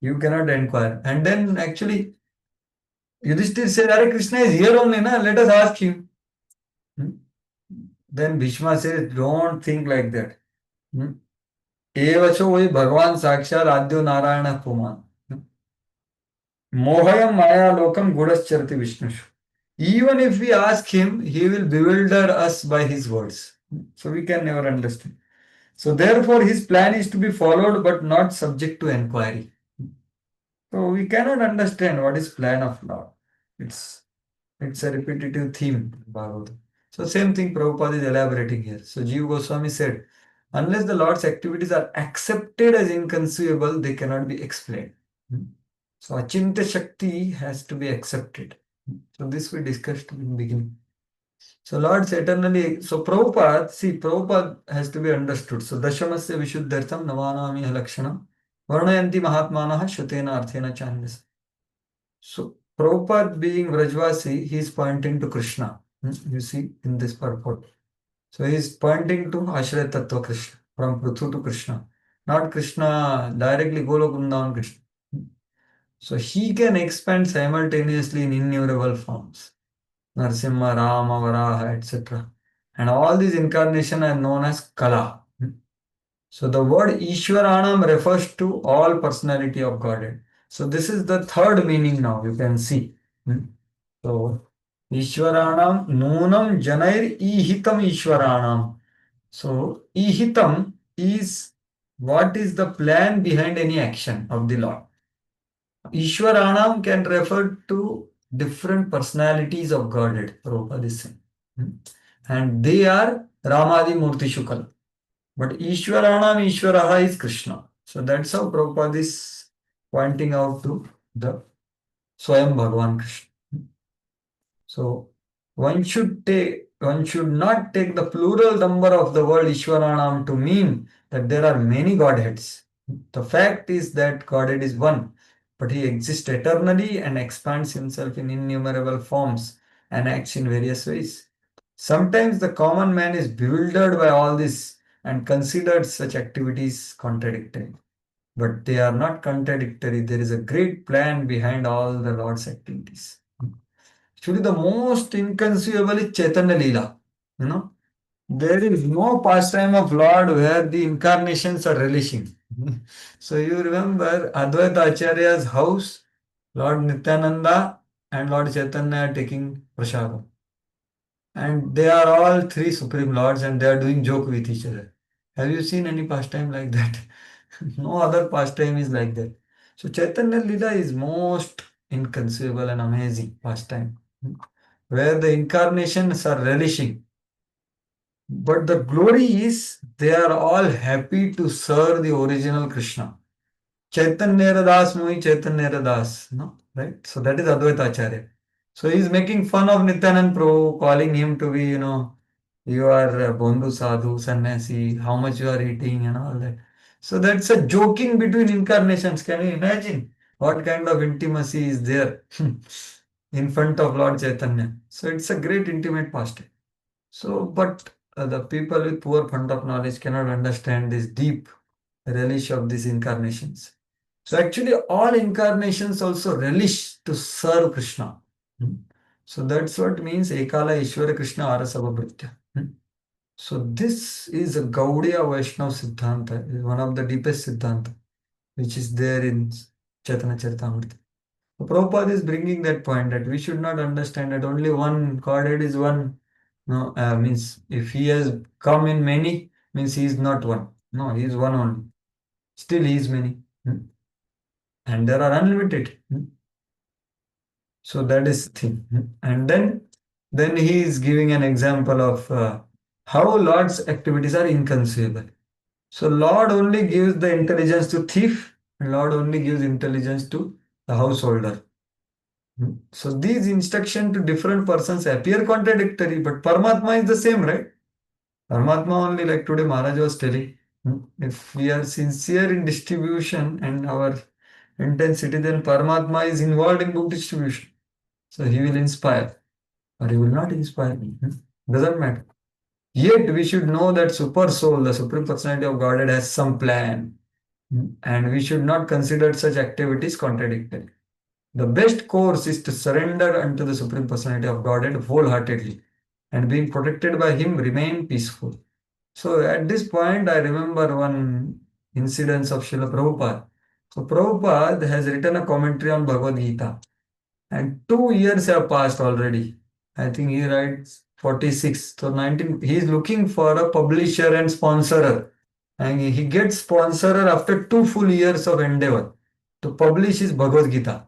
You cannot inquire. And then actually Yudhishthir said, Hare Krishna is here only, na? Let us ask him. Then Bhishma says, don't think like that. एवचो वही भगवान साक्षात आद्यो नारायण पुमान मोहयम माया लोकम गुड़श्चरति विष्णुषु. Even if we ask him, he will bewilder us by his words. So we can never understand. So therefore his plan is to be followed but not subject to inquiry. So we cannot understand what is plan of Lord. It's a repetitive theme in Bhagavad. So same thing Prabhupada is elaborating here. So Jiva Goswami said, unless the Lord's activities are accepted as inconceivable, they cannot be explained. So Achintya Shakti has to be accepted. So this we discussed in the beginning. So Lord's eternally, so Prabhupada has to be understood. So Dashamasya Vishuddhartham Navanami Lakshanam Varnayanti Mahatmanaha Shutena Arthena Chandasa. So Prabhupada being Vrajvasi, he is pointing to Krishna. You see in this purport. So he is pointing to Ashraya Tattva Krishna, from Pruthu to Krishna. Not Krishna directly Golok Vrindavan Krishna. So he can expand simultaneously in innumerable forms. Narsimha, Rama, Varaha, etc. And all these incarnations are known as Kala. So the word Ishwaranam refers to all personality of Godhead. So this is the third meaning now, you can see. So Ishwaranam Nunam Janair Ihitam Ishwaranam. So Ihitam is what is the plan behind any action of the Lord. Ishwaranam can refer to different personalities of Godhead, Prabhupada is saying. And they are Ramadi Murti Shukala. But Ishwaranam Ishwaraha is Krishna. So that's how Prabhupada is pointing out to the Swayam Bhagavan Krishna. So one should not take the plural number of the word Ishwaranam to mean that there are many Godheads. The fact is that Godhead is one, but he exists eternally and expands himself in innumerable forms and acts in various ways. Sometimes the common man is bewildered by all this and considers such activities contradictory. But they are not contradictory. There is a great plan behind all the Lord's activities. Actually, the most inconceivable is Chaitanya Leela. There is no pastime of Lord where the incarnations are relishing. So you remember Advaita Acharya's house, Lord Nityananda and Lord Chaitanya are taking prasadam. And they are all three Supreme Lords and they are doing joke with each other. Have you seen any pastime like that? No other pastime is like that. So Chaitanya Leela is most inconceivable and amazing pastime, where the incarnations are relishing. But the glory is they are all happy to serve the original Krishna. Chaitanya Das Mui Chaitanya Das, no? Right? So that is Advaita Acharya. So he is making fun of Nityanand Prabhu, calling him to be, you are a Bondhu Sadhu, Sannyasi, how much you are eating and all that. So that's a joking between incarnations. Can you imagine what kind of intimacy is there in front of Lord Chaitanya? So it's a great intimate pastime. So, but the people with poor fund of knowledge cannot understand this deep relish of these incarnations. So actually all incarnations also relish to serve Krishna. So that's what means Ekala Ishvara Krishna Arasabhabhritya. So this is a Gaudiya Vaishnava Siddhanta, is one of the deepest Siddhanta, which is there in Chaitanya Charitamrita. So Prabhupada is bringing that point that we should not understand that only one Godhead is one. No, means if he has come in many, means he is not one. No, he is one only. Still he is many. And there are unlimited. So that is the thing. And then he is giving an example of how Lord's activities are inconceivable. So Lord only gives the intelligence to thief, and Lord only gives intelligence to the householder. So these instructions to different persons appear contradictory, but Paramatma is the same, right? Paramatma only, like today Maharaj was telling, if we are sincere in distribution and our intensity, then Paramatma is involved in book distribution. So he will inspire, or he will not inspire. Doesn't matter. Yet we should know that Super Soul, the Supreme Personality of Godhead, has some plan. And we should not consider such activities contradictory. The best course is to surrender unto the Supreme Personality of Godhead wholeheartedly, and being protected by Him, remain peaceful. So at this point, I remember one incident of Srila Prabhupada. So Prabhupada has written a commentary on Bhagavad Gita, and 2 years have passed already. I think he writes 46. So 19, he is looking for a publisher and sponsorer. And he gets sponsorer after 2 full years of endeavor to publish his Bhagavad Gita.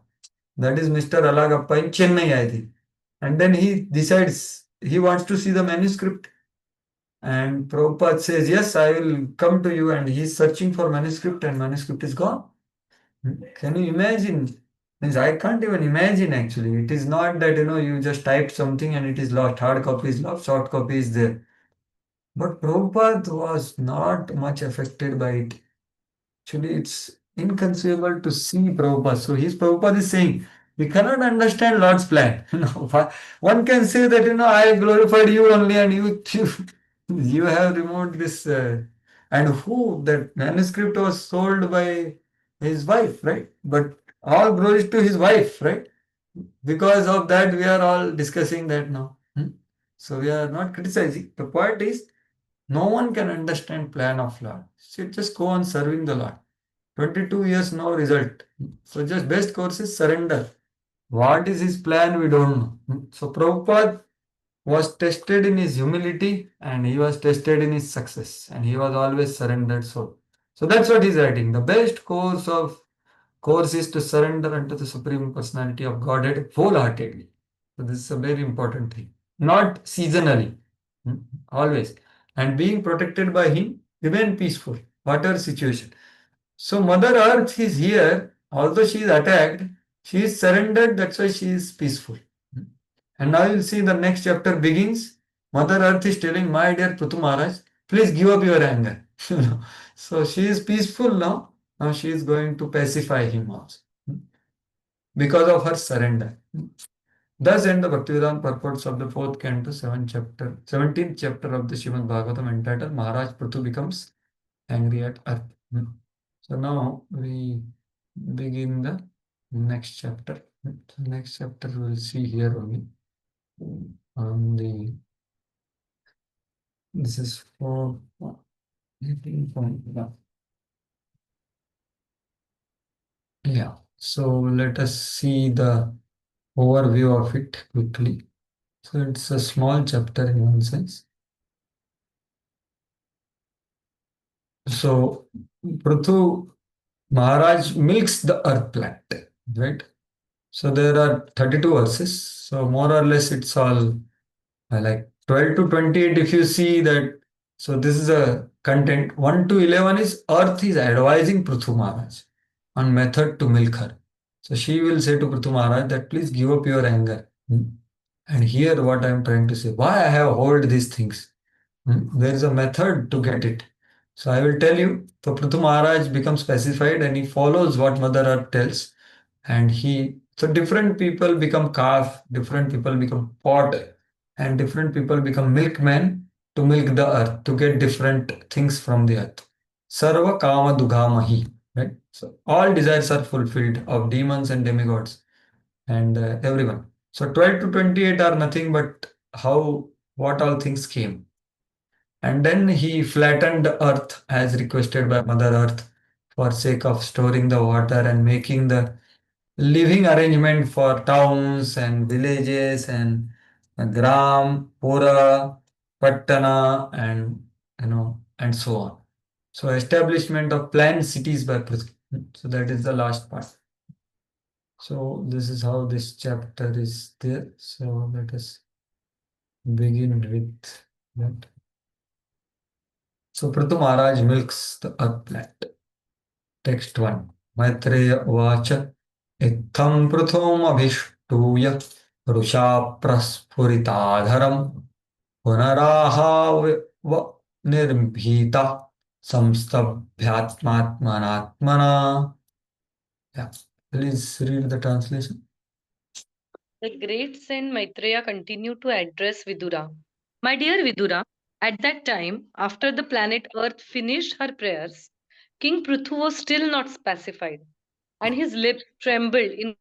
That is Mr. Alagappa in Chennai, I think. And then he decides he wants to see the manuscript. And Prabhupada says, yes, I will come to you. And he's searching for manuscript, and manuscript is gone. Can you imagine? Means I can't even imagine actually. It is not that you just typed something and it is lost. Hard copy is lost, short copy is there. But Prabhupada was not much affected by it. Actually, it's inconceivable to see Prabhupada. So his Prabhupada is saying, we cannot understand Lord's plan. One can say that, I glorified you only, and you have removed this. And who? That manuscript was sold by his wife, right? But all glory to his wife, right? Because of that, we are all discussing that now. So we are not criticizing. The point is, no one can understand plan of Lord. So just go on serving the Lord. 22 years, no result. So just best course is surrender. What is his plan? We don't know. So Prabhupada was tested in his humility, and he was tested in his success, and he was always surrendered soul. So that's what he's writing. The best course is to surrender unto the Supreme Personality of Godhead wholeheartedly. So this is a very important thing. Not seasonally. Always. And being protected by him, remain peaceful, whatever situation. So Mother Earth is here, although she is attacked, she is surrendered, that's why she is peaceful. And now you'll see the next chapter begins. Mother Earth is telling, my dear Prithu Maharaj, please give up your anger. So she is peaceful now. Now she is going to pacify him also. Because of her surrender. Thus end the Bhaktivedanta purports of the 4th canto, 17th chapter of the Srimad Bhagavatam, entitled Maharaj Prithu becomes angry at earth. So now we begin the next chapter. The next chapter we will see here only. This is for 18.1. Yeah. So let us see the overview of it quickly. So it's a small chapter in one sense. So Prithu Maharaj milks the earth plant, right? So there are 32 verses. So more or less it's all like 12 to 28 if you see that. So this is a content. 1 to 11 is earth is advising Prithu Maharaj on method to milk her. So she will say to Prithu Maharaj that please give up your anger. And here what I am trying to say, why I have hold these things. There is a method to get it. So I will tell you, so Prithu Maharaj becomes pacified and he follows what Mother Earth tells. And so different people become calf, different people become pot, and different people become milkmen to milk the earth, to get different things from the earth. Sarva Kama Dugamahi. Right? So all desires are fulfilled of demons and demigods and everyone. So 12 to 28 are nothing but what all things came. And then he flattened the earth as requested by Mother Earth for sake of storing the water and making the living arrangement for towns and villages and gram, pura, pattana, and and so on. So establishment of planned cities by Prithvi. So that is the last part. So this is how this chapter is there. So let us begin with that. So Prithu Maharaj milks the earth plant. Text 1. Maitreya Vacha Itham Prithum Abhishtuya Rusha Praspuritaadharam Punaraha Nirbhita Samstabhyatmatmanatmana. Yeah. Please read the translation. The great saint Maitreya continued to address Vidura. My dear Vidura, at that time, after the planet Earth finished her prayers, King Prithu was still not pacified, and his lips trembled in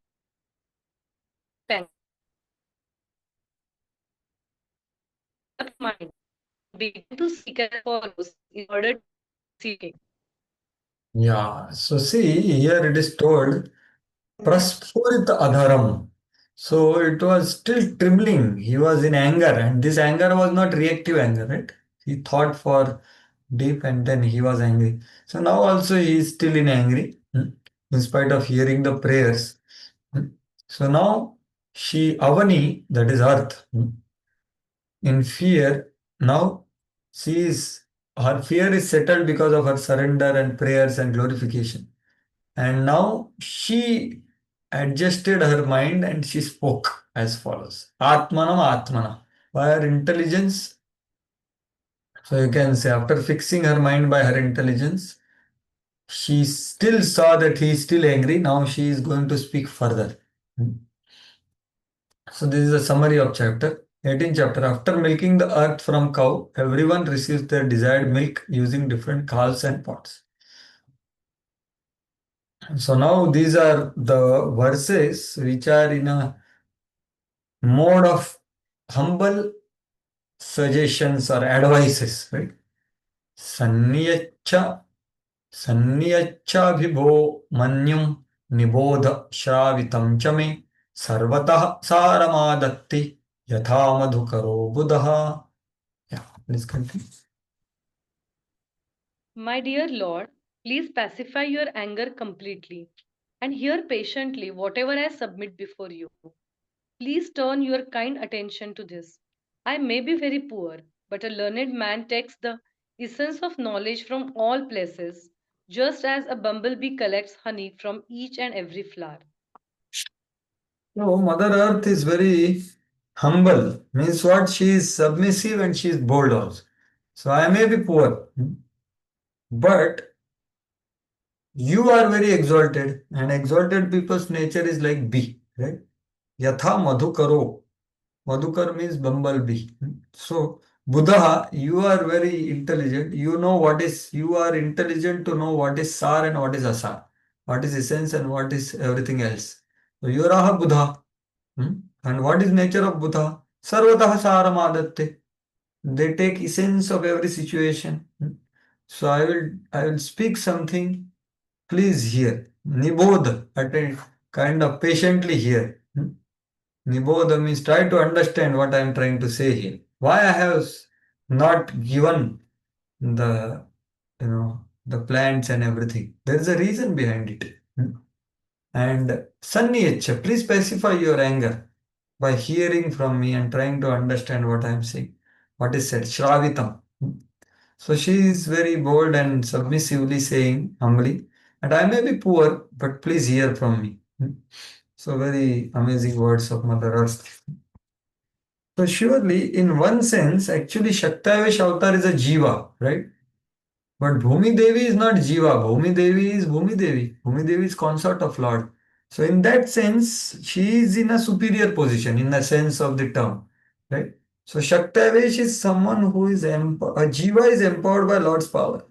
panic. Mind began to seek as follows in order to see him. Yeah. So see, here it is told Praspurit Adharam. So it was still trembling. He was in anger, and this anger was not reactive anger, right? He thought for deep and then he was angry. So now also he is still in angry, in spite of hearing the prayers. So now Avani, that is earth, in fear, now her fear is settled because of her surrender and prayers and glorification. And now she adjusted her mind and she spoke as follows. Atmanam Atmana. By her intelligence, so you can say after fixing her mind by her intelligence, she still saw that he is still angry. Now she is going to speak further. So this is a summary of chapter. 18th chapter. After milking the earth from cow, everyone receives their desired milk using different khals and pots. So now these are the verses which are in a mode of humble suggestions or advices, right? Sanniyacha Sanniyachabhibho manyam nibodha shravitam chame sarvatah saramadatti yatha madhukaro buddha. Yeah, please continue. My dear Lord, please pacify your anger completely and hear patiently whatever I submit before you. Please turn your kind attention to this. I may be very poor, but a learned man takes the essence of knowledge from all places, just as a bumblebee collects honey from each and every flower. So Mother Earth is very humble, means what? She is submissive and she is bold also. So I may be poor, but you are very exalted, and exalted people's nature is like bee, right? Yatha madhukaro. Madhukar means bumblebee. So, Buddha, you are very intelligent. You are intelligent to know what is sar and what is asar, what is essence and what is everything else. So, you are a Buddha. And what is nature of Buddha? Sarvatah saram adatte. They take essence of every situation. So, I will speak something. Please hear. Nibodh, attend, kind of patiently hear. Nibodha means try to understand what I am trying to say here. Why I have not given the the plants and everything. There is a reason behind it. And Sanniyacha, please pacify your anger by hearing from me and trying to understand what I am saying. What is said? Shravitam. So she is very bold and submissively saying humbly, and I may be poor, but please hear from me. So very amazing words of Mother Earth. So surely, in one sense, actually Shaktavesh avatar is a Jiva, right? But Bhumi Devi is not Jiva. Bhumi Devi is Bhumi Devi. Bhumi Devi is consort of Lord. So in that sense, she is in a superior position in the sense of the term, right? So Shaktavesh is someone who is a Jiva is empowered by Lord's power.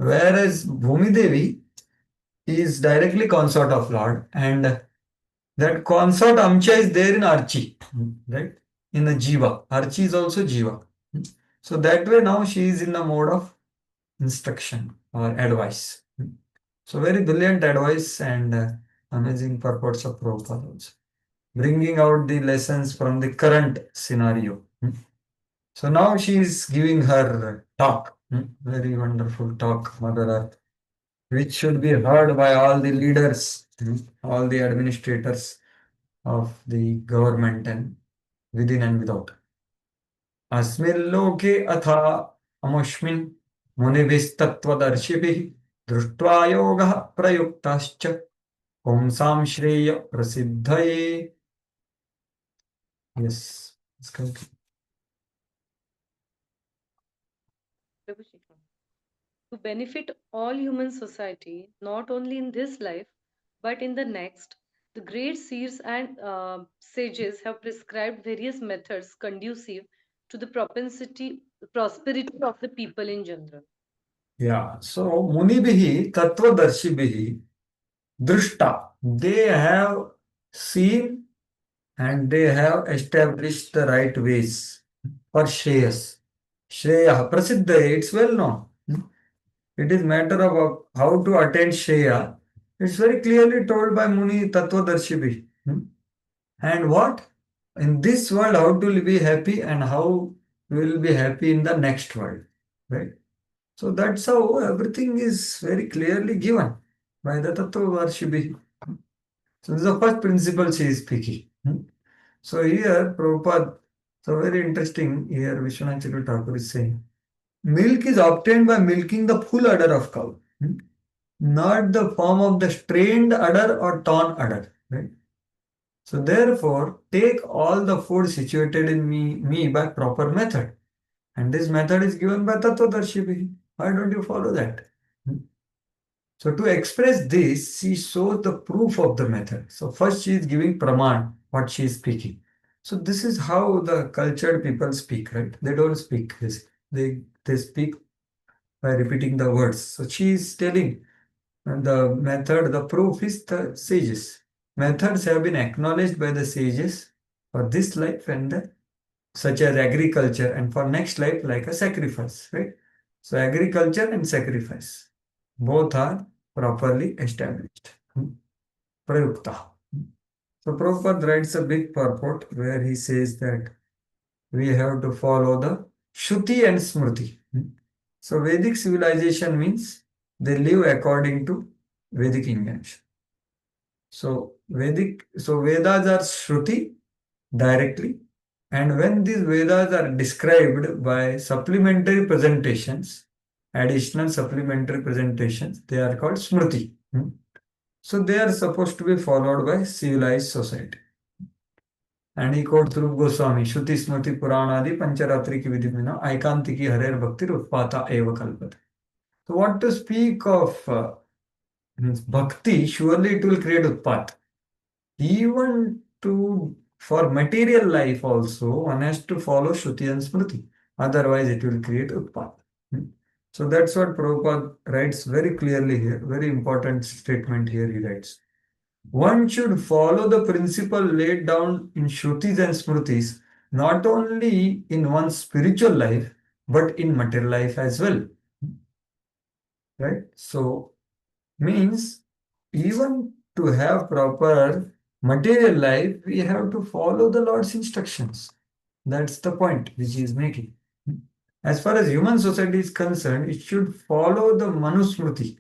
Whereas Bhumi Devi is directly consort of Lord, and that consort Amcha is there in Archi, right? In the Jiva. Archi is also Jiva. So that way now she is in the mode of instruction or advice. So very brilliant advice and amazing purports of Prabhupada also. Bringing out the lessons from the current scenario. So now she is giving her talk. Very wonderful talk, Mother Earth, which should be heard by all the leaders, all the administrators of the government and within and without. अस्मिल्लोके अथा अमुष्मिन् मुनिभिस्तत्त्वदर्शिभिः दृष्ट्वा योगः प्रयुक्तश्च पुंसां श्रेय प्रसिद्धये. Yes, it's complete. Prabhu Shikha. To benefit all human society, not only in this life, but in the next, the great seers and sages have prescribed various methods conducive to the prosperity of the people in general. Yeah, so Munibihi, Tattvadarshibhihi, Drishta, they have seen and they have established the right ways for Shreyas. Shreya, Prasiddha, it's well known. It is matter of how to attain Shreya. It's very clearly told by Muni Tattvadarshibhi. And what? In this world, how to be happy and how we will be happy in the next world. Right? So that's how everything is very clearly given by the Tattvadarshibhi. So this is the first principle she is speaking. So here, Prabhupada, so very interesting, here Vishwanath Chakravarti Thakur is saying, milk is obtained by milking the full udder of cow, not the form of the strained udder or torn udder. Right? So therefore, take all the food situated in me by proper method. And this method is given by Tattvadarshibhi. Why don't you follow that? So to express this, she shows the proof of the method. So first she is giving praman, what she is speaking. So this is how the cultured people speak, right? They don't speak this. They speak by repeating the words. So she is telling the method, the proof is the sages. Methods have been acknowledged by the sages for this life and such as agriculture, and for next life like a sacrifice, right? So agriculture and sacrifice, both are properly established. Prayukta. So Prabhupada writes a big purport where he says that we have to follow the Shruti and Smriti. So Vedic civilization means they live according to Vedic invention. So Vedas are Shruti directly, and when these Vedas are described by supplementary presentations, additional supplementary presentations, they are called Smriti. So they are supposed to be followed by civilized society. And he quotes Rup Goswami, Shruti Smriti Puranadi Pancharatri ki vidhimina Aikantiki Harer Bhakti Utpata Eva Kalpata. So what to speak of bhakti, surely it will create utpat. Even for material life also, one has to follow Shruti and Smriti. Otherwise it will create utpat. So that's what Prabhupada writes very clearly here. Very important statement here he writes. One should follow the principle laid down in Shrutis and Smritis, not only in one's spiritual life, but in material life as well. Right? So, means even to have proper material life, we have to follow the Lord's instructions. That's the point which he is making. As far as human society is concerned, it should follow the Manusmriti.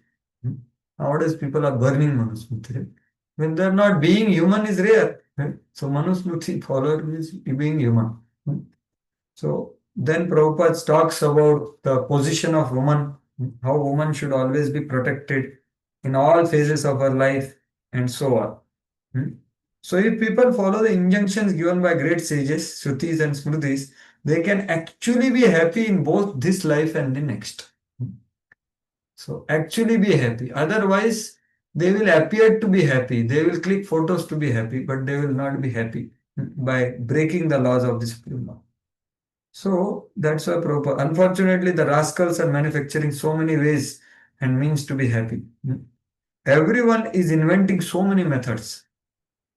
Nowadays, people are burning Manusmriti. When they're not being human is rare. Right? So Manusmriti follower means being human. So then Prabhupada talks about the position of woman, how woman should always be protected in all phases of her life, and so on. So if people follow the injunctions given by great sages, Shrutis and Smritis, they can actually be happy in both this life and the next. So actually be happy. Otherwise, they will appear to be happy. They will click photos to be happy, but they will not be happy by breaking the laws of the Supreme Law. So that's why Prabhupada. Unfortunately, the rascals are manufacturing so many ways and means to be happy. Everyone is inventing so many methods.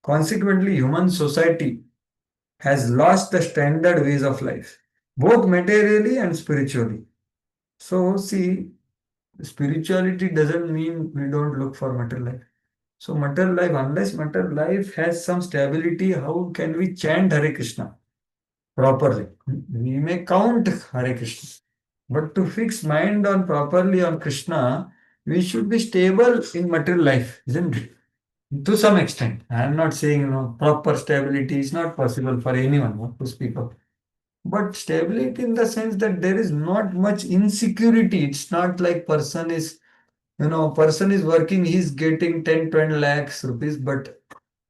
Consequently, human society has lost the standard ways of life, both materially and spiritually. So, see, spirituality doesn't mean we don't look for material life. So, material life, unless material life has some stability, how can we chant Hare Krishna properly? We may count Hare Krishna, but to fix mind on properly on Krishna, we should be stable in material life, isn't it? To some extent. I am not saying proper stability is not possible for anyone to speak of. But stability in the sense that there is not much insecurity. It's not like person is working, he's getting 10, 20 lakhs rupees, but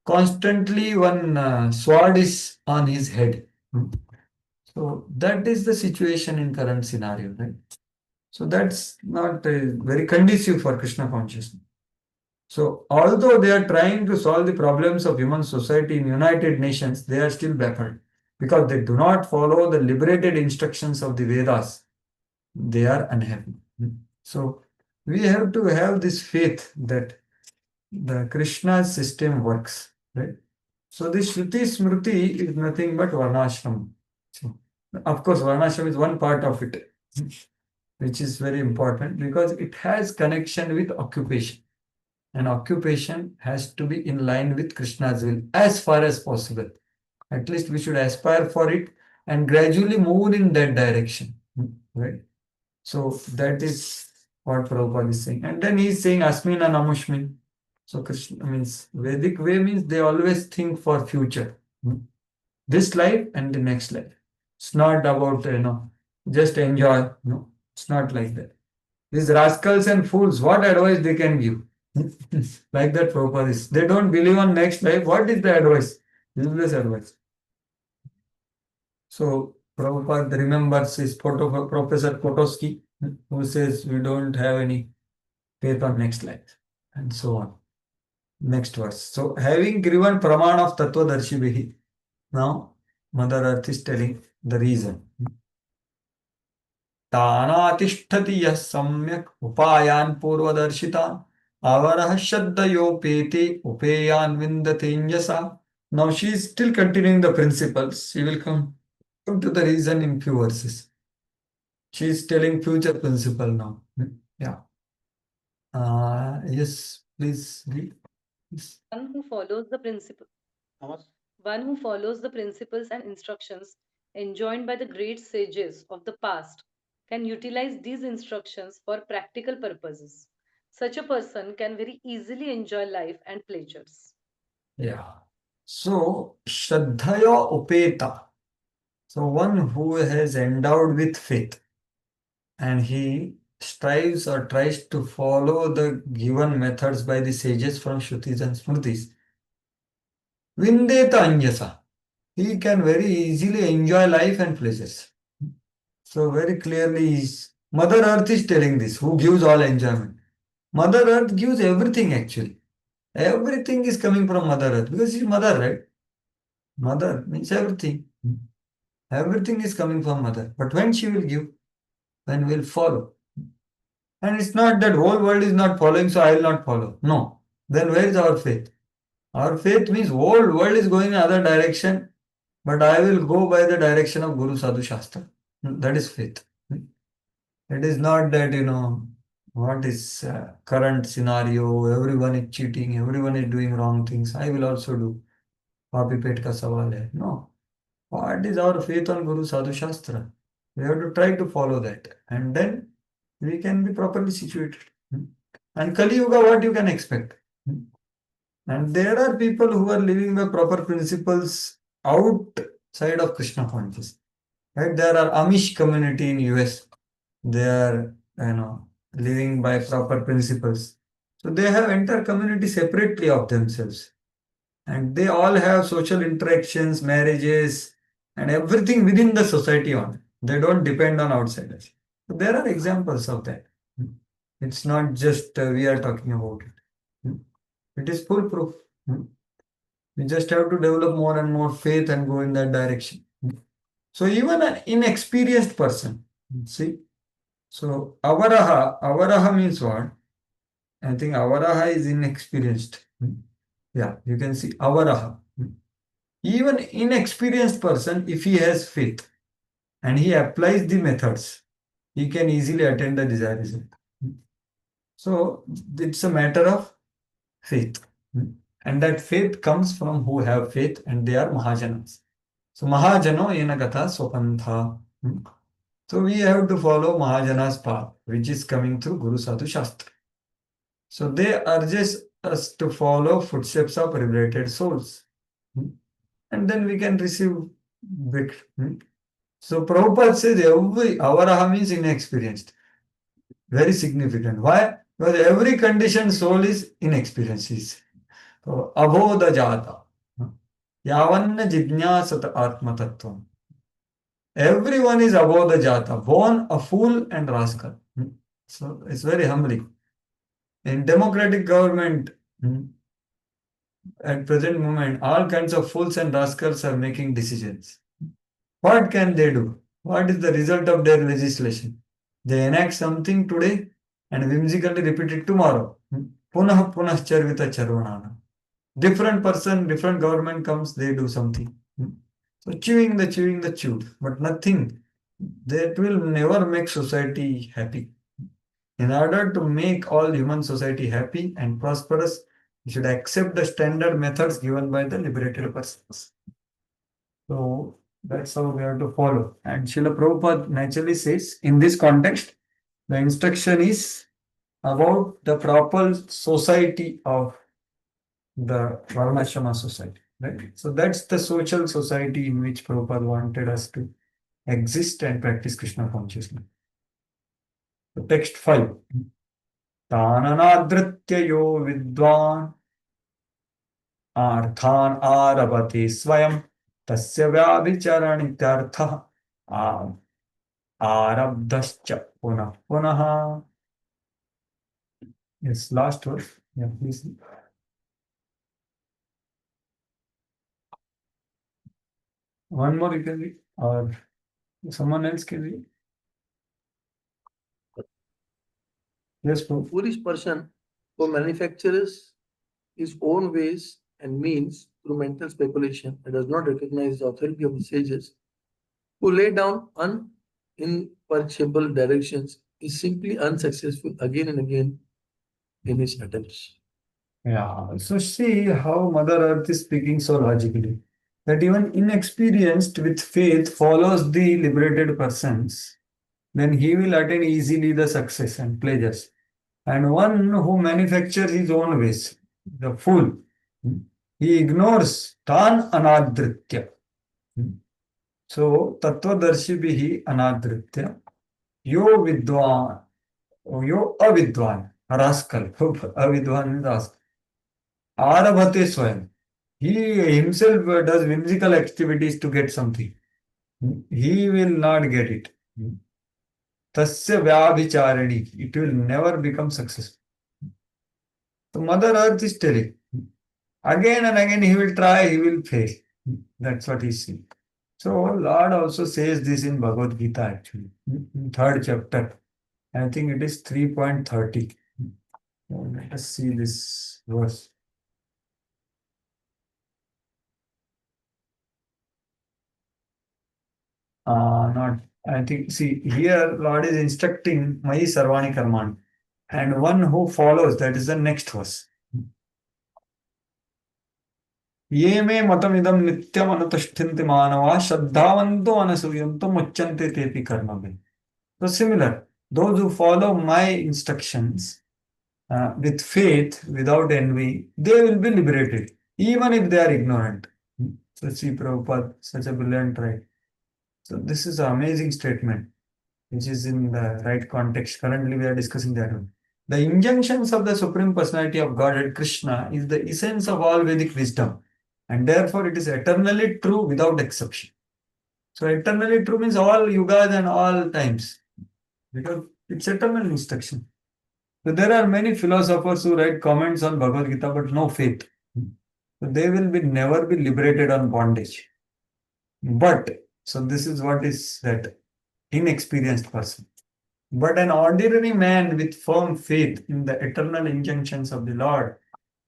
constantly one sword is on his head. So that is the situation in current scenario, right? So that's not very conducive for Krishna consciousness. So although they are trying to solve the problems of human society in United Nations, they are still baffled because they do not follow the liberated instructions of the Vedas. They are unhappy. So we have to have this faith that the Krishna system works, right? So this Shruti Smriti is nothing but Varnashram. So, of course, Varnashram is one part of it, which is very important because it has connection with occupation. And occupation has to be in line with Krishna's will as far as possible. At least we should aspire for it and gradually move in that direction. Right? So that is what Prabhupada is saying. And then he is saying Asmin and Amushmin. So Krishna means Vedic way means they always think for future. This life and the next life. It's not about just enjoy. No, it's not like that. These rascals and fools, what advice they can give? Like that Prabhupada is. They don't believe on next life. What is the advice? Useless advice. So Prabhupada remembers his Professor Potosky, who says we don't have any faith on next life, and so on. Next verse. So having given Praman of Tattvadarshibhihi, now Mother Earth is telling the reason. तानातिष्ठति यः सम्यक् उपायान् पूर्वदर्शितान् आवरः श्रद्धयोपेते उपेयान् विन्दतेञ्जसा. Now she is still continuing the principles. She will come to the reason in few verses. She is telling future principle now. Yeah. Yes, please read. Yes. One who follows the principle. One who follows the principles and instructions enjoined by the great sages of the past can utilize these instructions for practical purposes. Such a person can very easily enjoy life and pleasures. Yeah. So, Shraddhaya Upeta. So, one who has endowed with faith and he strives or tries to follow the given methods by the sages from Shrutis and Smritis. Vindeta Anyasa. He can very easily enjoy life and pleasures. So, very clearly, Mother Earth is telling this, who gives all enjoyment. Mother Earth gives everything actually. Everything is coming from Mother Earth because she's mother, right? Mother means everything. Everything is coming from Mother. But when she will give, when we'll follow. And it's not that whole world is not following, so I will not follow. No. Then where is our faith? Our faith means whole world is going in other direction, but I will go by the direction of Guru Sadhu Shastra. That is faith. It is not that, what is current scenario, everyone is cheating, everyone is doing wrong things, I will also do. Papi pet ka sawal hai. No. What is our faith on Guru Sadhu Shastra? We have to try to follow that. And then we can be properly situated. And Kali Yuga, what you can expect? And there are people who are living by proper principles outside of Krishna consciousness. Right? There are Amish community in US. They are, living by proper principles. So they have entire community separately of themselves. And they all have social interactions, marriages, and everything within the society on. They don't depend on outsiders. So there are examples of that. It's not just we are talking about it. It is foolproof. We just have to develop more and more faith and go in that direction. So even an inexperienced person, see, So avaraha means what? I think avaraha is inexperienced. Yeah, you can see avaraha. Even inexperienced person, if he has faith and he applies the methods, he can easily attain the desired result. So it's a matter of faith. And that faith comes from who have faith and they are Mahajanas. So Mahajano Yenagata Swapantha. So we have to follow Mahajana's path, which is coming through Guru Sadhu Shastra. So they urges us to follow footsteps of liberated souls. And then we can receive victory. So Prabhupada says every avaraha means inexperienced. Very significant. Why? Because every conditioned soul is inexperienced. So abodha jata. Yavanna jidnyasata atma tattvam. Everyone is abodha jata, born a fool and rascal. So it's very humbling. In democratic government, at present moment, all kinds of fools and rascals are making decisions. What can they do? What is the result of their legislation? They enact something today and whimsically repeat it tomorrow. Punah punah charvita charvanana. Different person, different government comes, they do something. So chewing the chewed, but nothing. That will never make society happy. In order to make all human society happy and prosperous, we should accept the standard methods given by the liberated persons. So that's how we have to follow. And Srila Prabhupada naturally says, in this context, the instruction is about the proper society of the Varnashrama society. Right? So that's the social society in which Prabhupada wanted us to exist and practice Krishna consciousness. So text 5. Tananadritya yo vidwan अर्थान आरभते स्वयं तस्य व्याभिचरणित्यर्थः आरब्धश्च पुनः पुनः. Yes, last verse. Yeah, please. One more you can read, or someone else can read. Yes, Prabhu. Foolish person who manufactures his own ways and means through mental speculation and does not recognize the authority of the sages who lay down unpurchasable directions is simply unsuccessful again and again in his attempts. Yeah, so see how Mother Earth is speaking so logically. That even inexperienced with faith follows the liberated persons, then he will attain easily the success and pleasures. And one who manufactures his own ways, the fool, he ignores tan anadritya. So tattvadarshibhihi anadritya, yo vidwan, yo avidwan, rascal, avidwan is rascal. Arabhate swayam. He himself does whimsical activities to get something. He will not get it. Tasya vyabhicharani. It will never become successful. So Mother Earth is telling. Again and again he will try, he will fail. That's what he says. So Lord also says this in Bhagavad Gita actually. In 3rd chapter. I think it is 3.30. Let us see this verse. Not, I think, see, here Lord is instructing Mayi Sarvani Karmani. And one who follows, that is the next verse. Ye me matamidam nityam anutashtinti manava shraddhavanto anasuyanto muchyante tepi karmabe. So similar, those who follow my instructions with faith, without envy, they will be liberated, even if they are ignorant. So see Prabhupada, such a brilliant right. So this is an amazing statement, which is in the right context. Currently, we are discussing that one. The injunctions of the Supreme Personality of Godhead, Krishna, is the essence of all Vedic wisdom. And therefore, it is eternally true without exception. So eternally true means all yugas and all times. Because it's eternal instruction. So there are many philosophers who write comments on Bhagavad Gita, but no faith. So they will never be liberated on bondage. But, so this is what is that inexperienced person. But an ordinary man with firm faith in the eternal injunctions of the Lord,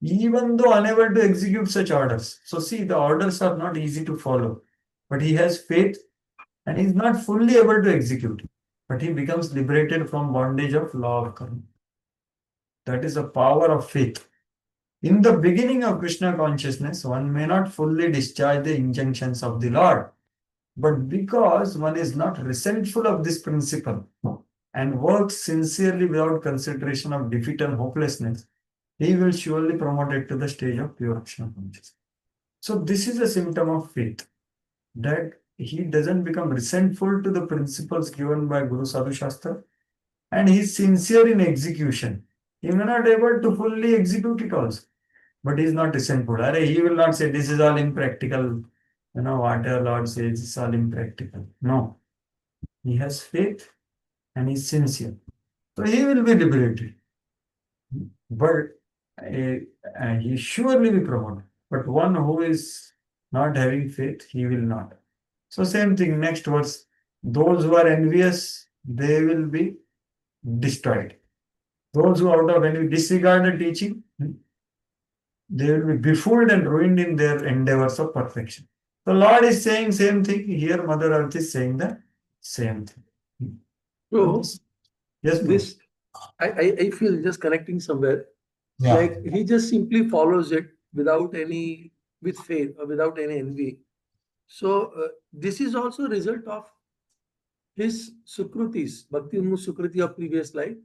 even though unable to execute such orders. So, see, the orders are not easy to follow, but he has faith and he is not fully able to execute. But he becomes liberated from bondage of law of karma. That is the power of faith. In the beginning of Krishna consciousness, one may not fully discharge the injunctions of the Lord. But because one is not resentful of this principle and works sincerely without consideration of defeat and hopelessness, he will surely promote it to the stage of pure Krishna consciousness. So this is a symptom of faith, that he doesn't become resentful to the principles given by Guru Sadhu Shastra, and he is sincere in execution. He may not able to fully execute it also, but he is not resentful. He will not say this is all impractical. Whatever Lord says is all impractical. No. He has faith and is sincere. So he will be liberated. But he surely be promoted. But one who is not having faith, he will not. So same thing, next verse. Those who are envious, they will be destroyed. Those who out of envy disregard the teaching, they will be befooled and ruined in their endeavors of perfection. The Lord is saying same thing. Here Mother Earth is saying the same thing. So Yes, bro. this, I feel just connecting somewhere. Yeah. Like he just simply follows it without any, with faith or without any envy. So this is also a result of his sukrutis, Bhakti Unmu Sukruti of previous life.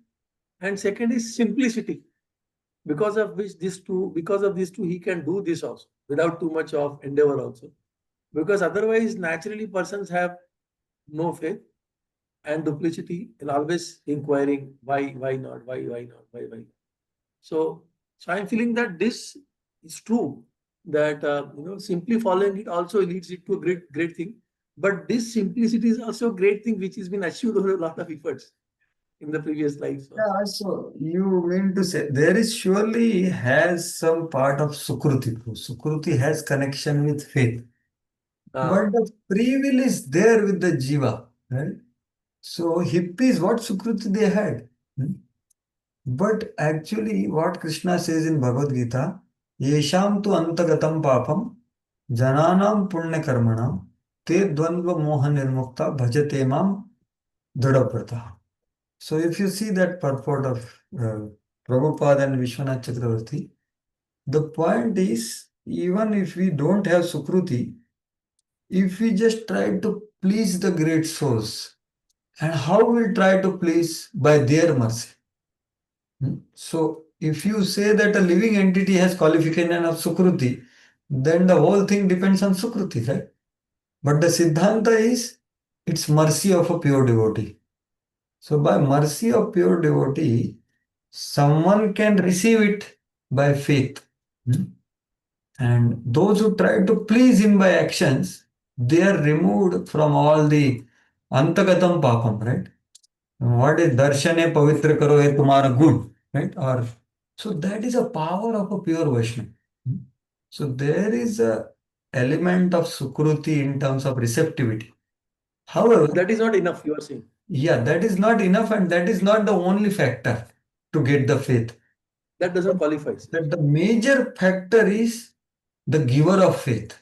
And second is simplicity. Because of these two, he can do this also without too much of endeavor also. Because otherwise, naturally, persons have no faith and duplicity and always inquiring why not, why not, why not. So I'm feeling that this is true, that simply following it also leads it to a great thing. But this simplicity is also a great thing which has been achieved over a lot of efforts in the previous lives. Yeah, so you mean to say there is surely has some part of Sukruti. Sukruti has connection with faith. But the free will is there with the Jiva, right? So hippies, what Sukruti they had. But actually, what Krishna says in Bhagavad Gita, Yesham tu antagatam papam, jananam punya karmanam, te dvandva moha nirmukta bhajate mam dhrudavrata. So if you see that purport of Prabhupada and Vishwanath Chakravarti, the point is, even if we don't have Sukruti, if we just try to please the great souls, and how we try to please? By their mercy. So if you say that a living entity has qualification of Sukruti, then the whole thing depends on Sukruti, right? But the Siddhanta is, it's mercy of a pure devotee. So by mercy of pure devotee, someone can receive it by faith. And those who try to please him by actions, they are removed from all the antagatam papam, right? What is darshane pavitra karo hai tumhara gun, right? Or so that is a power of a pure Vaishnava. So there is a element of Sukruti in terms of receptivity. However, that is not enough, you are saying. Yeah, that is not enough, and that is not the only factor to get the faith. That doesn't qualify. That the major factor is the giver of faith,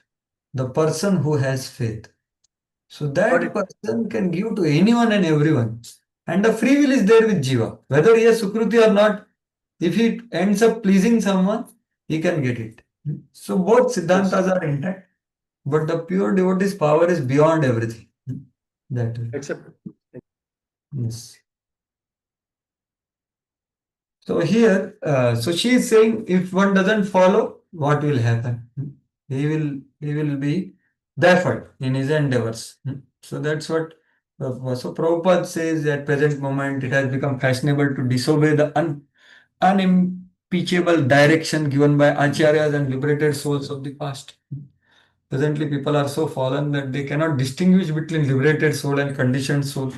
the person who has faith. So that person can give to anyone and everyone. And the free will is there with Jiva. Whether he has Sukruti or not, if he ends up pleasing someone, he can get it. So both Siddhantas are intact, but the pure devotee's power is beyond everything. That way. Except. Yes. So here, so she is saying, if one doesn't follow, what will happen? He will be baffled in his endeavors. So that's what. So Prabhupada says at present moment it has become fashionable to disobey the unimpeachable direction given by acharyas and liberated souls of the past. Presently, people are so fallen that they cannot distinguish between liberated soul and conditioned soul.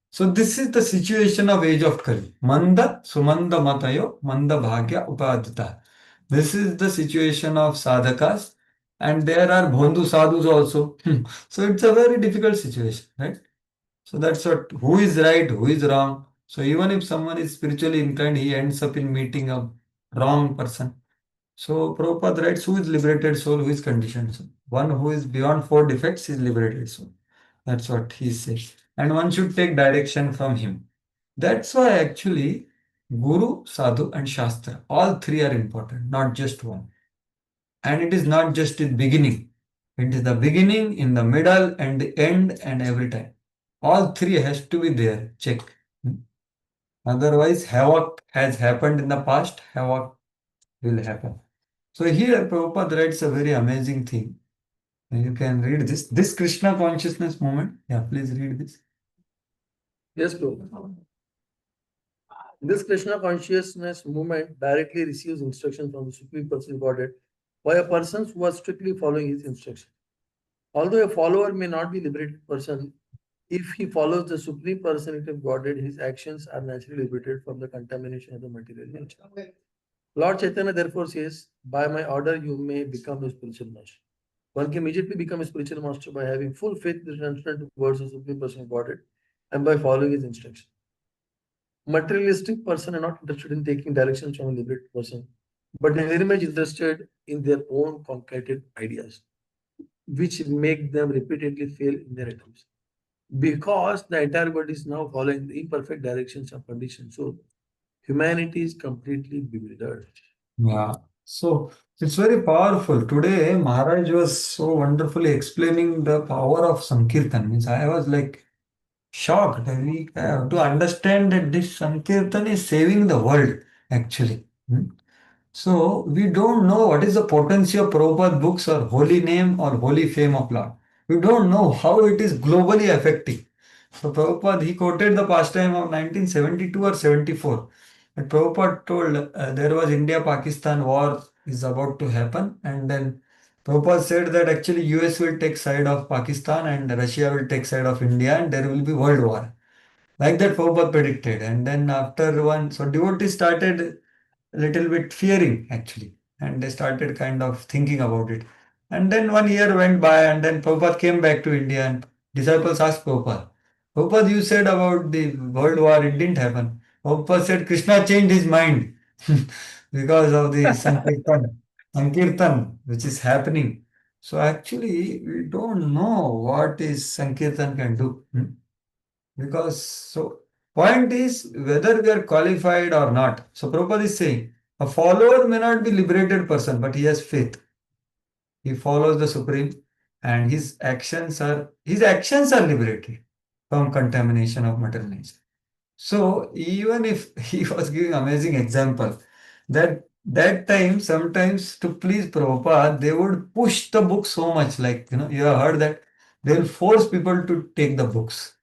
So this is the situation of age of Kali. Manda sumanda matayo manda bhagya upadita. This is the situation of sadhakas, and there are bhondu sadhus also. So it's a very difficult situation, right? So that's what, who is right, who is wrong. So even if someone is spiritually inclined, he ends up in meeting a wrong person. So Prabhupada writes, who is liberated soul, who is conditioned soul? One who is beyond four defects is liberated soul. That's what he says. And one should take direction from him. That's why actually Guru, Sadhu and Shastra, all three are important, not just one. And it is not just in beginning. It is the beginning, in the middle and the end and every time. All three has to be there. Check. Otherwise, havoc has happened in the past, havoc will happen. So here Prabhupada writes a very amazing thing. And you can read this. This Krishna consciousness movement. Yeah, please read this. Yes, Prabhu. This Krishna consciousness movement directly receives instruction from the Supreme Personal Godhead by a person who was strictly following his instruction. Although a follower may not be liberated person, if he follows the Supreme Personality of Godhead, his actions are naturally liberated from the contamination of the material nature. Lord Chaitanya therefore says, by my order you may become a spiritual master. One can immediately become a spiritual master by having full faith in the transcendental words of the Supreme Person of Godhead and by following his instructions. Materialistic person are not interested in taking directions from a liberated person, but they are very much interested in their own concocted ideas, which make them repeatedly fail in their attempts. Because the entire world is now following the imperfect directions of conditioned soul, humanity is completely bewildered. Yeah. So it's very powerful. Today, Maharaj was so wonderfully explaining the power of Sankirtan. Means I was like shocked. We have to understand that this Sankirtan is saving the world, actually. So we don't know what is the potency of Prabhupada books or holy name or holy fame of Lord. We don't know how it is globally affecting. So Prabhupada, he quoted the pastime of 1972 or 74. But Prabhupada told there was India-Pakistan war is about to happen, and then Prabhupada said that actually US will take side of Pakistan and Russia will take side of India and there will be world war. Like that Prabhupada predicted. And then after one, so devotees started a little bit fearing actually, and they started kind of thinking about it. And then 1 year went by, and then Prabhupada came back to India, and disciples asked Prabhupada, Prabhupada, you said about the world war, it didn't happen. Prabhupada said Krishna changed his mind because of the Sankirtan, which is happening. So actually, we don't know what is Sankirtan can do. Because so point is whether we are qualified or not. So Prabhupada is saying a follower may not be liberated person, but he has faith. He follows the Supreme and his actions are liberated from contamination of material nature. So even if he was giving amazing example that that time sometimes to please Prabhupada they would push the book so much, like you have heard that they will force people to take the books.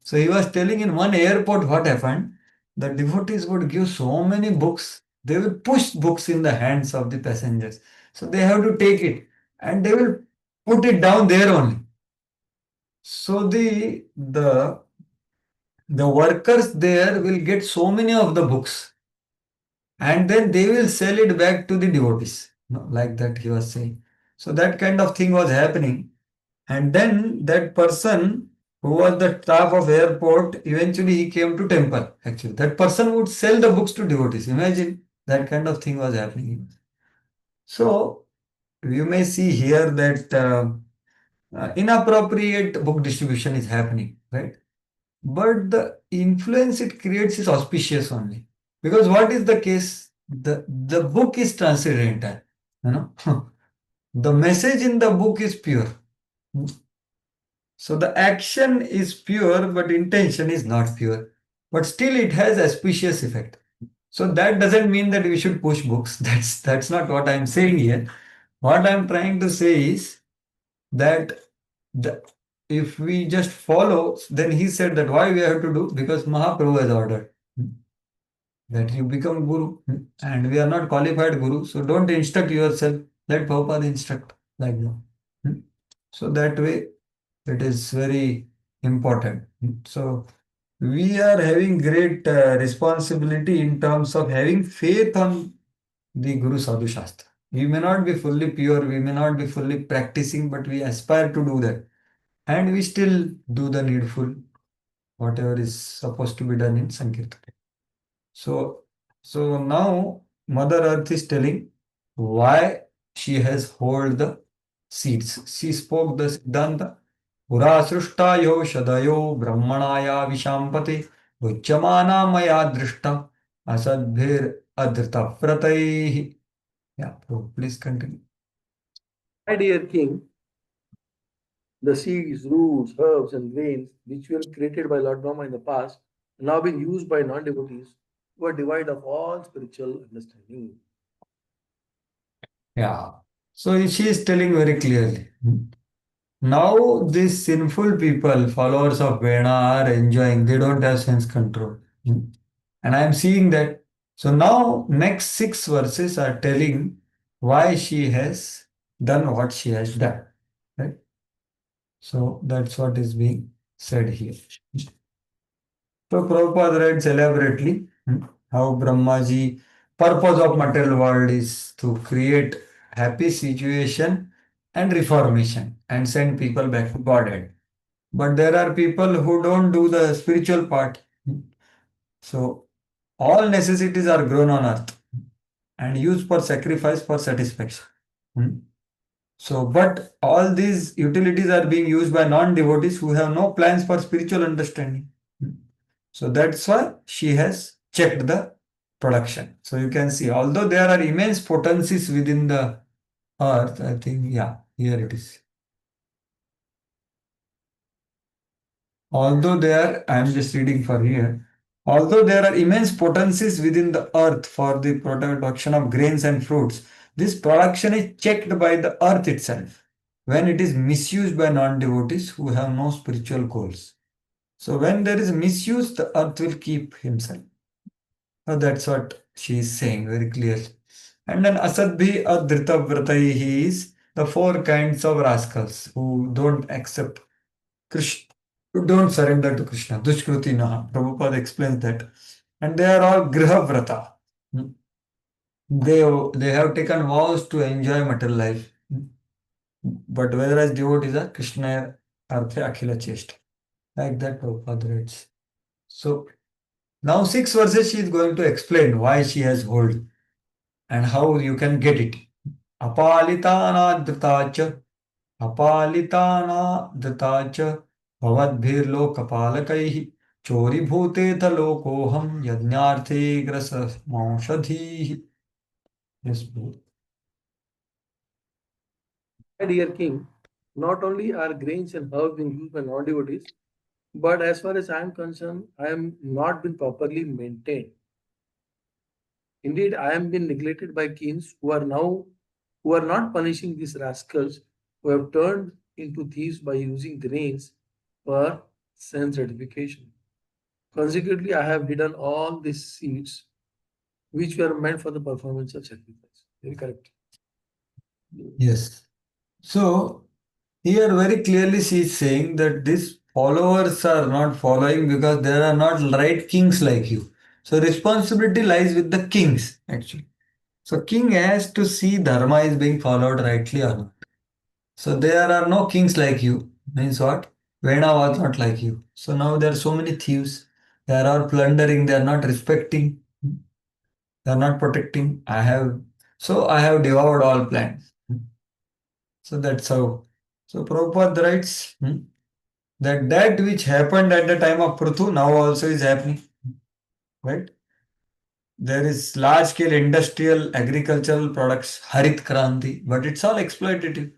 So he was telling in one airport what happened. The devotees would give so many books. They will push books in the hands of the passengers. So they have to take it and they will put it down there only. So the workers there will get so many of the books and then they will sell it back to the devotees. Like that he was saying. So that kind of thing was happening. And then that person who was the staff of airport, eventually he came to temple. Actually, that person would sell the books to devotees. Imagine that kind of thing was happening. So you may see here that inappropriate book distribution is happening, right? But the influence it creates is auspicious only. Because what is the case? The book is transcendental. You know, the message in the book is pure. So the action is pure, but intention is not pure. But still it has auspicious effect. So that doesn't mean that we should push books. That's not what I'm saying here. What I'm trying to say is that the, if we just follow, then he said that why we have to do? Because Mahaprabhu has ordered that you become guru, and we are not qualified guru. So don't instruct yourself. Let Prabhupada instruct like that. So that way it is very important. So we are having great responsibility in terms of having faith on the Guru Sadhu Shastra. We may not be fully pure, we may not be fully practicing, but we aspire to do that. And we still do the needful whatever is supposed to be done in Sankirtan. So, now Mother Earth is telling why she has hold the seeds. She spoke the Siddhanta. Pura srushtayo shadayo brahmanaya vishampate uchamana maya drishta asadbhir adhrita prataihi. Yeah, please continue. My dear king, the seeds, roots, herbs, and grains which were created by Lord Brahma in the past are now being used by non-devotees who are devoid of all spiritual understanding. Yeah. So she is telling very clearly. Now these sinful people, followers of Vena, are enjoying. They don't have sense control. And I am seeing that. So now next 6 verses are telling why she has done what she has done. Right? So that's what is being said here. So Prabhupada writes elaborately how Brahmaji purpose of material world is to create happy situation and reformation and send people back to Godhead. But there are people who don't do the spiritual part. So all necessities are grown on earth and used for sacrifice for satisfaction. So, but all these utilities are being used by non-devotees who have no plans for spiritual understanding. So that's why she has checked the production. So you can see, although there are immense potencies within the earth, I think, yeah, here it is. Although there, I am just reading for here. Although there are immense potencies within the earth for the production of grains and fruits, this production is checked by the earth itself when it is misused by non-devotees who have no spiritual goals. So when there is misuse, the earth will keep himself. So that's what she is saying very clearly. And then asadbhi adhrita vrataihi is the 4 kinds of rascals who don't accept Krishna, who don't surrender to Krishna. Dushkruti naha. Prabhupada explains that. And they are all griha vrata. They have taken vows to enjoy material life. But whereas devotees are Krishna arthe akhila cheshta. Like that Prabhupada writes. So now 6 verses she is going to explain why she has hold and how you can get it. Apalitana dritacha, apalitana dritacha, भवद्भिर्लोकपालकैः चोरीभूतेऽथ लोकोऽहं यज्ञार्थे ग्रसमौषधीः. Yes, please. My dear king, not only are grains and herbs being used by non-devotees, but as far as I am concerned, I am not been properly maintained. Indeed, I am being neglected by kings who are not punishing these rascals who have turned into thieves by using grains for sense gratification. Consequently, I have hidden all these seeds which were meant for the performance of sacrifice. Very correct. Yes. So here very clearly she is saying that these followers are not following because there are not right kings like you. So responsibility lies with the kings actually. So king has to see dharma is being followed rightly or not. So there are no kings like you. Means what? Vena was not like you. So now there are so many thieves. They are all plundering. They are not respecting. They are not protecting. I have devoured all plants. So that's how. So Prabhupada writes that which happened at the time of Prithu now also is happening. Right? There is large scale industrial agricultural products, Harit Kranti, but it's all exploitative.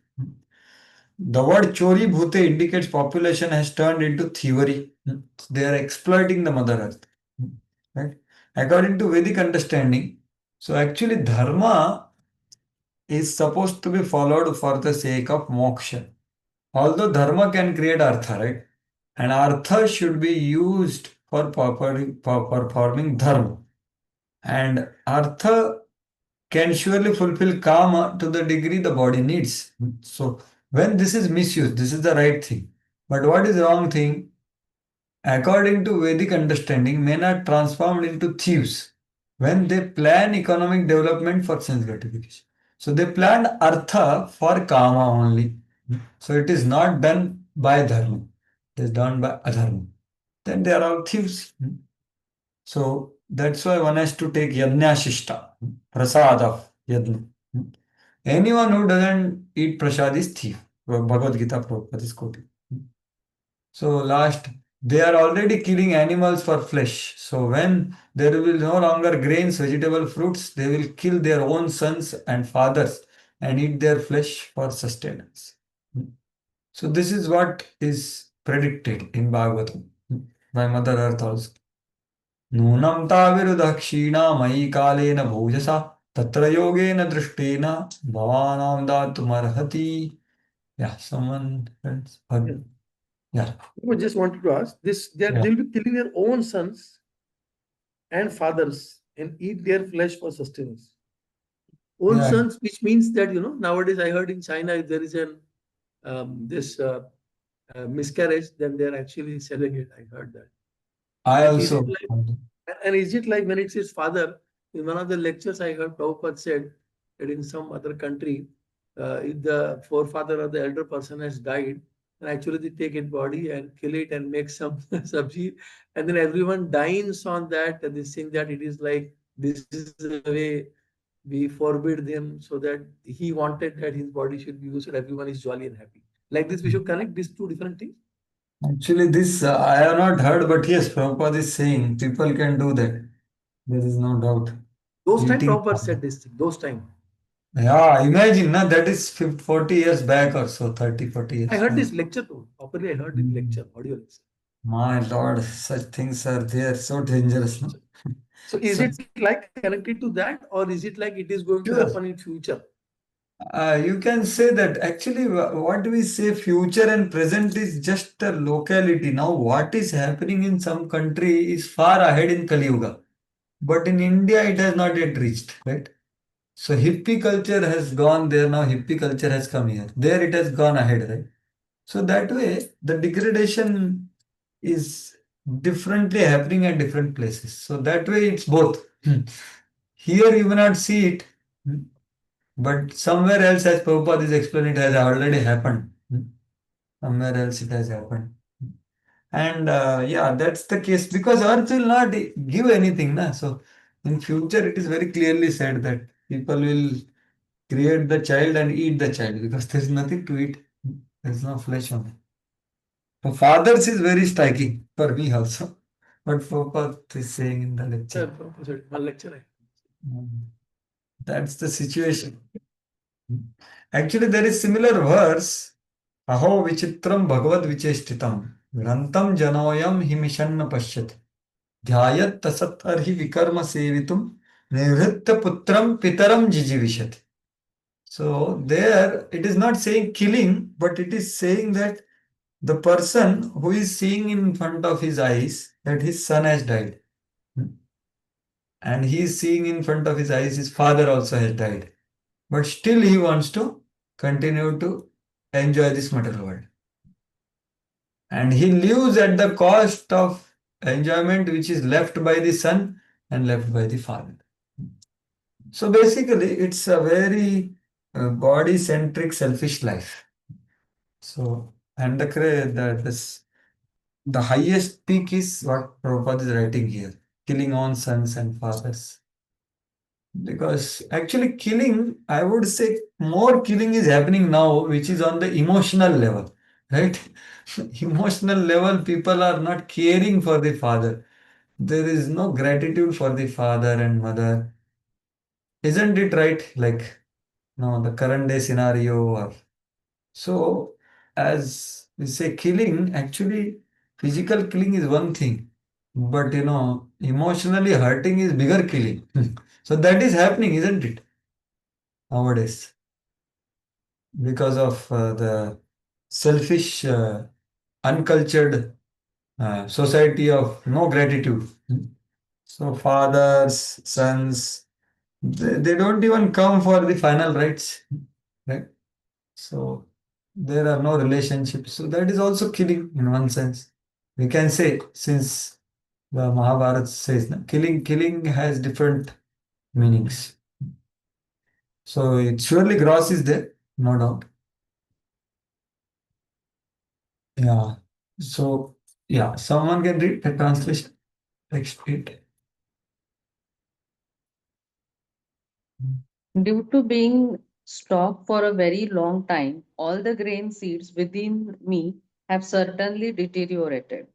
The word Chori Bhute indicates population has turned into thievery. They are exploiting the Mother Earth. Right? According to Vedic understanding, so actually Dharma is supposed to be followed for the sake of moksha. Although Dharma can create Artha, right? And Artha should be used for performing Dharma. And Artha can surely fulfill Kama to the degree the body needs. So when this is misused, this is the right thing. But what is wrong thing? According to Vedic understanding, men are transformed into thieves when they plan economic development for sense gratification. So they planned Artha for Kama only. So it is not done by Dharma. It is done by Adharma. then they are all thieves. So that's why one has to take yajna shishta, prasad of yajna. Anyone who doesn't eat prasad is thief. Bhagavad Gita Prabhupada is quoting. So last, they are already killing animals for flesh. So when there will be no longer grains, vegetable, fruits, they will kill their own sons and fathers and eat their flesh for sustenance. So this is what is predicted in Bhagavatam by Mother Earth also. Nunam taviruddha kshina mai kalena bhojasa tatra yogena drishtena bhavanam datumarhati. Yeah, someone else. Yeah. I just wanted to ask this: Yeah. they'll be killing their own sons and fathers and eat their flesh for sustenance. Own Yeah. sons, which means that nowadays I heard in China if there is an this miscarriage, then they're actually selling it. I heard that. I Like, is it also. and is it like when it says father? In one of the lectures I heard Prabhupada said that in some other country, if the forefather or the elder person has died, and actually they take his body and kill it and make some sabji, and then everyone dines on that, and they think that it is like this is the way we forbid them, so that he wanted that his body should be used, so everyone is jolly and happy. Like this, we should connect these two different things. Actually, this I have not heard, but yes, Prabhupada is saying people can do that. There is no doubt. Those time Eating. Prabhupada said this thing. Those time. Yeah, imagine, na, that is 50, 40 years back or so, 30, 40 years I heard back. this lecture too. Properly, I heard this lecture, audio lecture. My Lord, such things are there, so dangerous. No? So is it like connected to that, or is it like it is going to Sure. happen in future? You can say that actually what we say future and present is just a locality. Now what is happening in some country is far ahead in Kali Yuga. But in India it has not yet reached, right? So hippie culture has gone there, now hippie culture has come here. There it has gone ahead, right? So that way the degradation is differently happening at different places. So that way it's both. Here you may not see it, but somewhere else, as Prabhupada is explaining, it has already happened. Somewhere else it has happened. And yeah, that's the case because earth will not give anything. Na? So in future, it is very clearly said that people will create the child and eat the child because there is nothing to eat. There's no flesh on it. So fathers is very striking for me also. But Prabhupada is saying in the lecture. Prabhupada said, one lecture. That's the situation. Actually, there is similar verse. Aho vichitram bhagavad vichestitam grantam janoyam himishanna pashyati dhyayat tasat arhi vikarma sevitum nivritta putram pitaram jijivishati. So there it is not saying killing, but it is saying that the person who is seeing in front of his eyes that his son has died. And he is seeing in front of his eyes his father also has died. But still he wants to continue to enjoy this material world. And he lives at the cost of enjoyment which is left by the son and left by the father. So basically, it's a very body centric, selfish life. So, and the highest peak is what Prabhupada is writing here, killing on sons and fathers. Because actually, killing, I would say more killing is happening now, which is on the emotional level, right? Emotional level, people are not caring for the father. There is no gratitude for the father and mother. Isn't it right? Like, no, the current day scenario. So, as we say, killing, actually, physical killing is one thing, but emotionally hurting is bigger killing. So, that is happening, isn't it? Nowadays, because of the selfish, uncultured society of no gratitude. So fathers, sons, they don't even come for the final rites, right? So there are no relationships. So that is also killing in one sense. We can say since the Mahabharata says killing has different meanings. So it surely gross is there, no doubt. Yeah. So Yeah, someone can read the translation. Text it. Due to being stocked for a very long time, all the grain seeds within me have certainly deteriorated.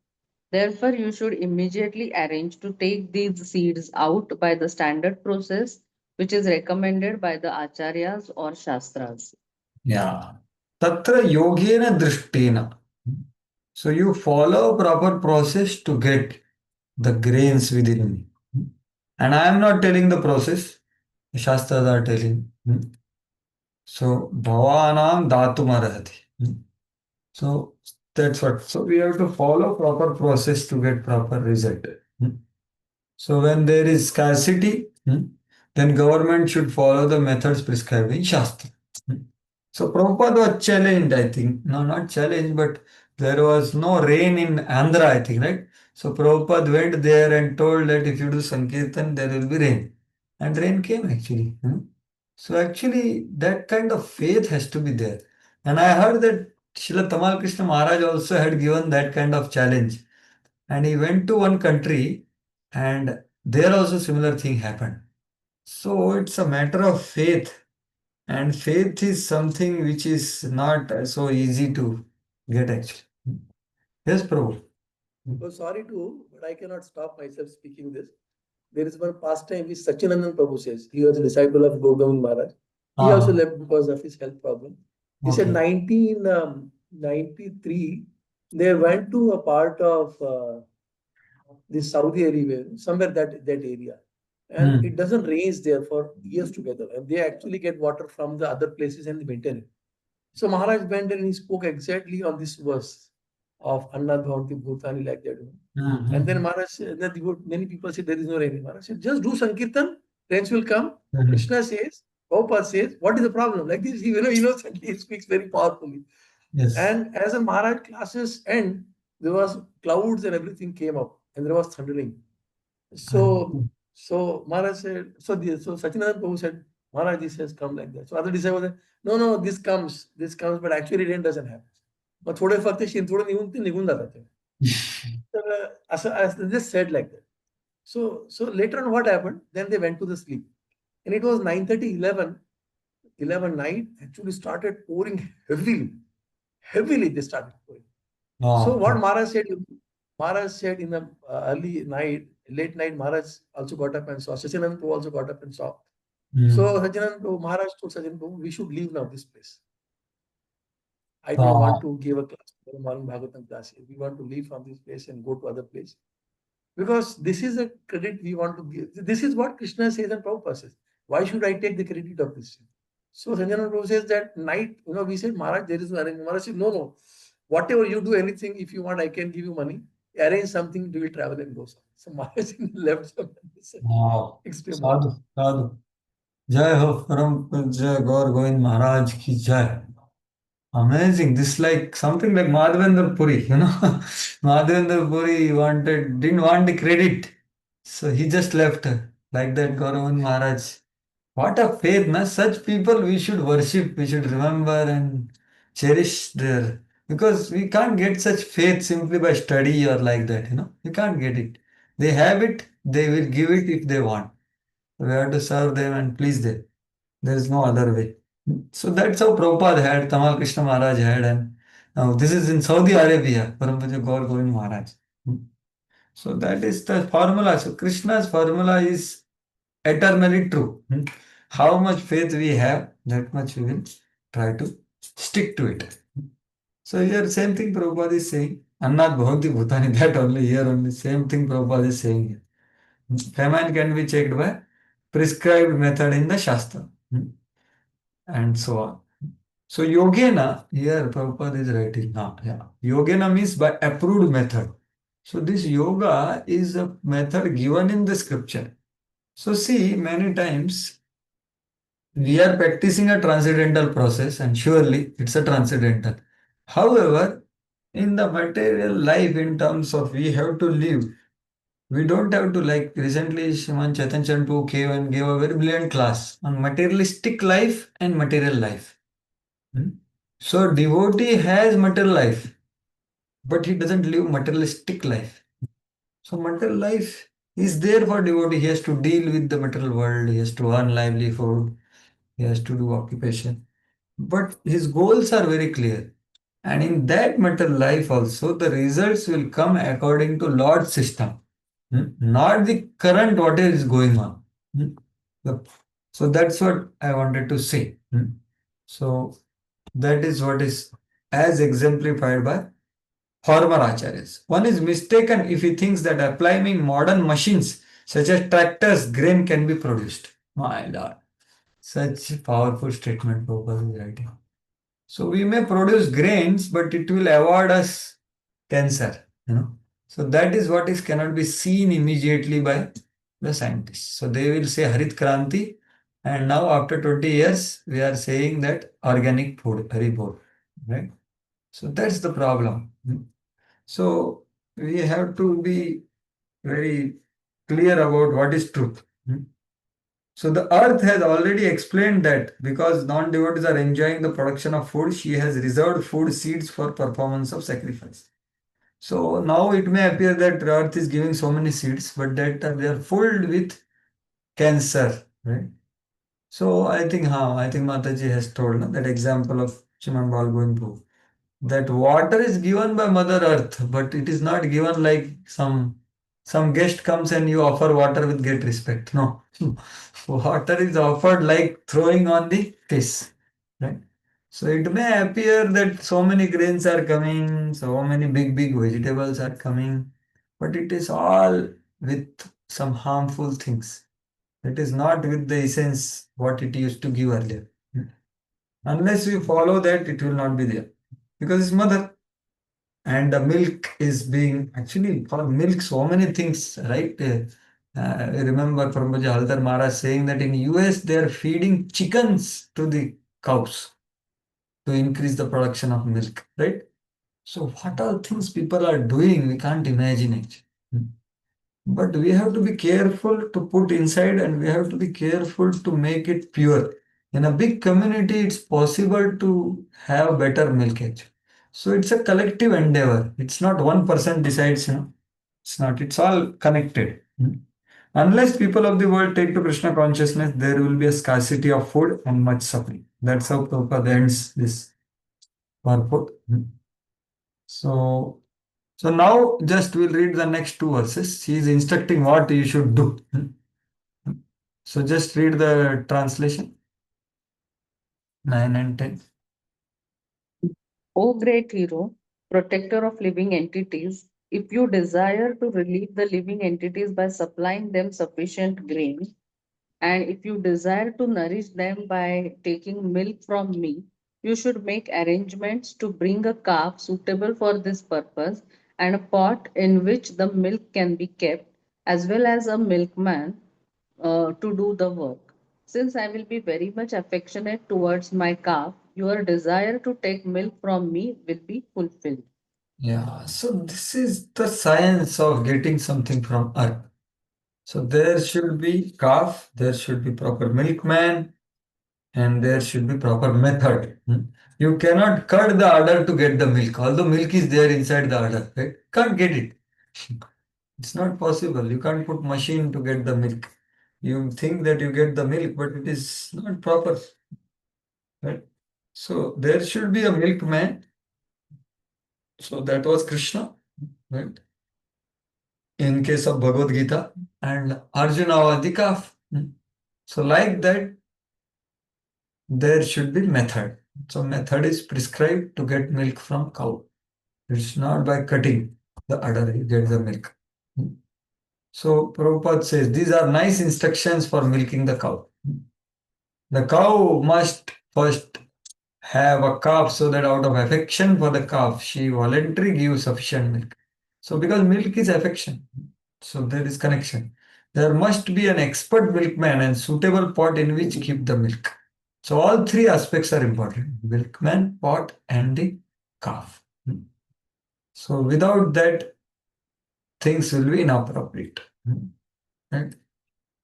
Therefore, you should immediately arrange to take these seeds out by the standard process, which is recommended by the acharyas or shastras. Yeah. Tatra yogena drishtena. So you follow a proper process to get the grains within me. And I am not telling the process, the Shastras are telling. So bhavanam dhatumarahati. So that's what. So we have to follow proper process to get proper result. So when there is scarcity, then government should follow the methods prescribed in Shastra. So Prabhupada was challenged, I think. No, not challenged, but there was no rain in Andhra, I think, right? So Prabhupada went there and told that if you do Sankirtan, there will be rain. And rain came actually. So actually, that kind of faith has to be there. And I heard that Srila Tamal Krishna Maharaj also had given that kind of challenge. And he went to one country and there also similar thing happened. So it's a matter of faith, and faith is something which is not so easy to get actually. Yes, Prabhu. So sorry to, but I cannot stop myself speaking this. There is one pastime which Sachinandan Prabhu says. He was a disciple of Govind Maharaj. He also left because of his health problem. He said 1993, they went to a part of this Saudi area, somewhere that area. And it doesn't rain there for years together. And they actually get water from the other places and they maintain it. So Maharaj went and he spoke exactly on this verse of Annad Bhavanti Bhutani, like that. And then Maharaj said that many people say there is no rain. Maharaj said, just do Sankirtan, rains will come. Krishna says, Prabhupada says, what is the problem? Like this, he speaks very powerfully. Yes. And as the Maharaj classes end, there was clouds and everything came up and there was thundering. So Maharaj said, so Sachinandan Prabhu said, Maharaj, this has come like that. So other disciples said, no, this comes, but actually rain doesn't happen. मग थोडे फक्त शिंतोडे निघून जातात ते. तर असं just said like that. So later on what happened? Then they went to the sleep. And it was 9:30, 11 night actually started pouring heavily. Heavily they started pouring. So what Maharaj said in the early night, late night, Maharaj also got up and saw. Sachinandan Prabhu also got up and saw. So Sachinandan Prabhu, Maharaj told Sachinandan Prabhu, we should leave now this place. I don't want to give a class, Morning Bhagavatam class. We want to leave from this place and go to other place. Because this is a credit we want to give. This is what Krishna says and Prabhupada says. Why should I take the credit of this? So Sanjana Prabhu says that night, we said, Maharaj, there is no arrangement. Maharaj said, no. Whatever you do, anything, if you want, I can give you money. Arrange something, do will travel and go. So Maharaj left some. Wow. Sadhu. Jai Ho Param Pujya Gaur Govind Maharaj ki Jai. Amazing. This is like something like Madhavendra Puri, Madhavendra Puri didn't want the credit. So he just left like that Gauravan Maharaj. What a faith, na? Such people we should worship, we should remember and cherish their, because we can't get such faith simply by study or like that, You can't get it. They have it, they will give it if they want. We have to serve them and please them. There is no other way. So that's how Prabhupada had, Tamal Krishna Maharaj had, and now this is in Saudi Arabia, Parampuja Gaur Govind Maharaj. So that is the formula. So Krishna's formula is eternally true. How much faith we have, that much we will try to stick to it. So here same thing Prabhupada is saying. Annat Bhavanti Bhutani, that only here only same thing Prabhupada is saying here. Famine can be checked by prescribed method in the Shastra. And so on. So Yogena, here Prabhupada is writing now. Yeah. Yogena means by approved method. So this yoga is a method given in the scripture. So see, many times we are practicing a transcendental process and surely it's a transcendental. However, in the material life in terms of we have to live, we don't have to, like recently Shriman Chetan Chantu came and gave a very brilliant class on materialistic life and material life. So devotee has material life but he doesn't live materialistic life. So material life is there for devotee. He has to deal with the material world. He has to earn livelihood. He has to do occupation. But his goals are very clear. And in that material life also, the results will come according to Lord's system, not the current what is going on. Hmm. The- So that's what I wanted to say. So that is what is as exemplified by former acharyas. One is mistaken if he thinks that applying modern machines such as tractors, grain can be produced. My lord, such powerful statement Prabhupada is writing. So we may produce grains, but it will avoid us cancer. So that is what is cannot be seen immediately by the scientists. So they will say Harit Kranti, and now after 20 years we are saying that organic food, Haribol, right? So that's the problem. So we have to be very clear about what is truth. So the earth has already explained that because non-devotees are enjoying the production of food, she has reserved food seeds for performance of sacrifice. So now it may appear that earth is giving so many seeds, but that they are filled with cancer, right? So I think Mataji has told that example of Chiman Bal going to that water is given by Mother Earth, but it is not given like some guest comes and you offer water with great respect. No, water is offered like throwing on the face, right? So it may appear that so many grains are coming, so many big vegetables are coming, but it is all with some harmful things. It is not with the essence what it used to give earlier. Unless we follow that, it will not be there because it's mother and the milk is being actually for milk so many things, right? I remember Prabhuji Haldar Maharaj saying that in US they are feeding chickens to the cows to increase the production of milk, right? So what all things people are doing, we can't imagine it. But we have to be careful to put inside and we have to be careful to make it pure. In a big community, it's possible to have better milkage. So it's a collective endeavor. It's not one person decides. It's not, it's all connected. Unless people of the world take to Krishna consciousness, there will be a scarcity of food and much suffering. That's how Prabhupada ends this purport. So so now just we'll read the next two verses. He is instructing what you should do. So just read the translation 9 and 10. O great hero, protector of living entities, if you desire to relieve the living entities by supplying them sufficient grain, and if you desire to nourish them by taking milk from me, you should make arrangements to bring a calf suitable for this purpose and a pot in which the milk can be kept, as well as a milkman to do the work. Since I will be very much affectionate towards my calf, your desire to take milk from me will be fulfilled. Yeah, so this is the science of getting something from earth. So there should be calf, there should be proper milkman, and there should be proper method. You cannot cut the udder to get the milk, although milk is there inside the udder, right? Can't get it. It's not possible. You can't put machine to get the milk. You think that you get the milk, but it is not proper, right? So there should be a milkman. So that was Krishna, right? In case of Bhagavad Gita, and Arjuna was the calf. So like that, there should be method. So method is prescribed to get milk from cow. It's not by cutting the udder you get the milk. So Prabhupada says these are nice instructions for milking the cow. The cow must first have a calf so that out of affection for the calf, she voluntarily gives sufficient milk. So because milk is affection, so there is connection. There must be an expert milkman and suitable pot in which keep the milk. So all three aspects are important: milkman, pot, and the calf. So without that, things will be inappropriate. Right?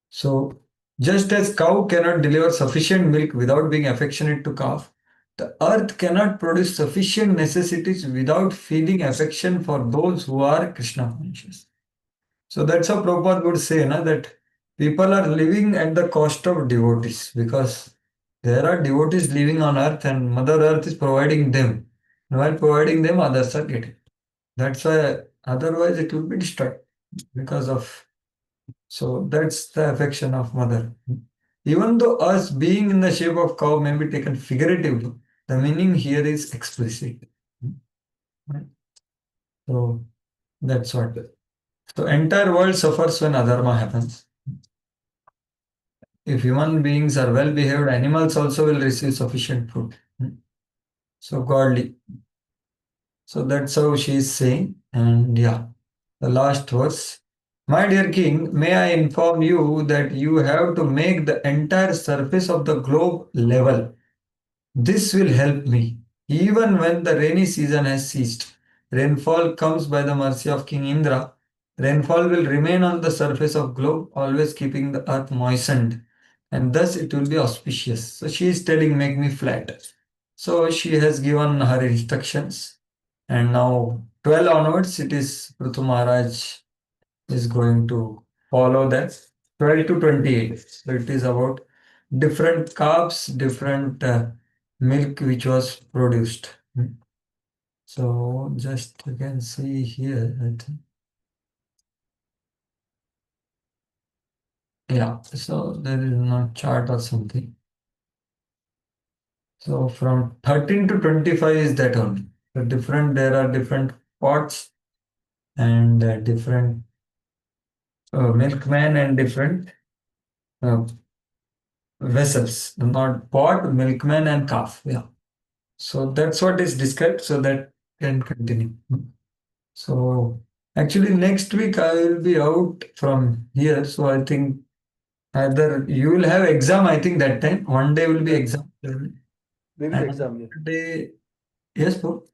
So just as cow cannot deliver sufficient milk without being affectionate to calf, the earth cannot produce sufficient necessities without feeling affection for those who are Krishna conscious. So that's how Prabhupada would say that people are living at the cost of devotees, because there are devotees living on earth and Mother Earth is providing them. And while providing them, others are getting. That's why otherwise it will be destroyed because of. So that's the affection of Mother. Even though us being in the shape of cow may be taken figuratively, the meaning here is explicit. Right? So that's what. So entire world suffers when adharma happens. If human beings are well behaved, animals also will receive sufficient food. So godly. So that's how she is saying. And yeah, the last verse. My dear king, may I inform you that you have to make the entire surface of the globe level. This will help me. Even when the rainy season has ceased, rainfall comes by the mercy of King Indra. Rainfall will remain on the surface of globe, always keeping the earth moistened, and thus it will be auspicious. So she is telling, make me flat. So she has given her instructions, and now 12 onwards, it is Prithu Maharaj is going to follow that. 12 to 28. So it is about different calves, different milk which was produced. So just you can see here, I think. Yeah, so there is no chart or something. So from 13 to 25 is that only. There are different pots and different milkmen and different uh, vessels. Not pot, milkman and calf. Yeah. So that's what is described. So that can continue. So actually next week I will be out from here. So I think either you will have exam, I think that time. One day will be exam. There is And exam here. day, yes, bro.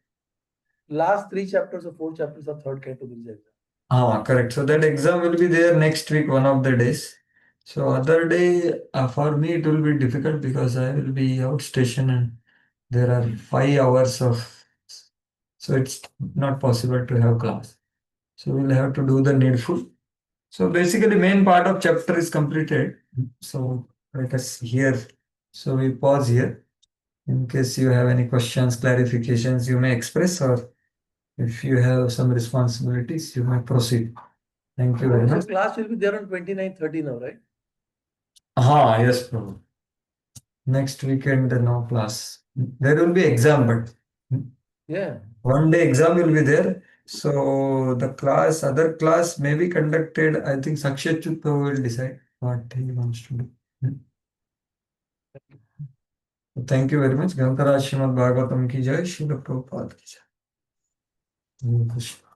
Last 3 chapters or 4 chapters of third category exam. Correct. So that exam will be there next week, one of the days. So other day for me it will be difficult because I will be outstation and there are 5 hours of, so it's not possible to have class. So we'll have to do the needful. So basically main part of chapter is completed. So let us here. So we pause here. In case you have any questions, clarifications, you may express, or if you have some responsibilities, you may proceed. Thank you very So much. class will be there on 29, 30 now, right? Yes, bro. Next weekend, no class. There will be exam, but Yeah. one day exam will be there. So the class, other class may be conducted. I think Sakshat will decide what he wants to do. Thank you very much. Grantaraj Srimad Bhagavatam ki jai, Srila Prabhupada ki jai. Hare Krishna.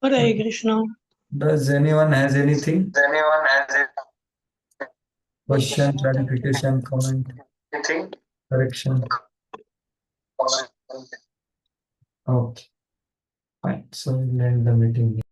Hare Krishna. Does anyone has anything? Anyone has Question, anything? clarification, comment, correction? Okay, fine. So we'll end the meeting here.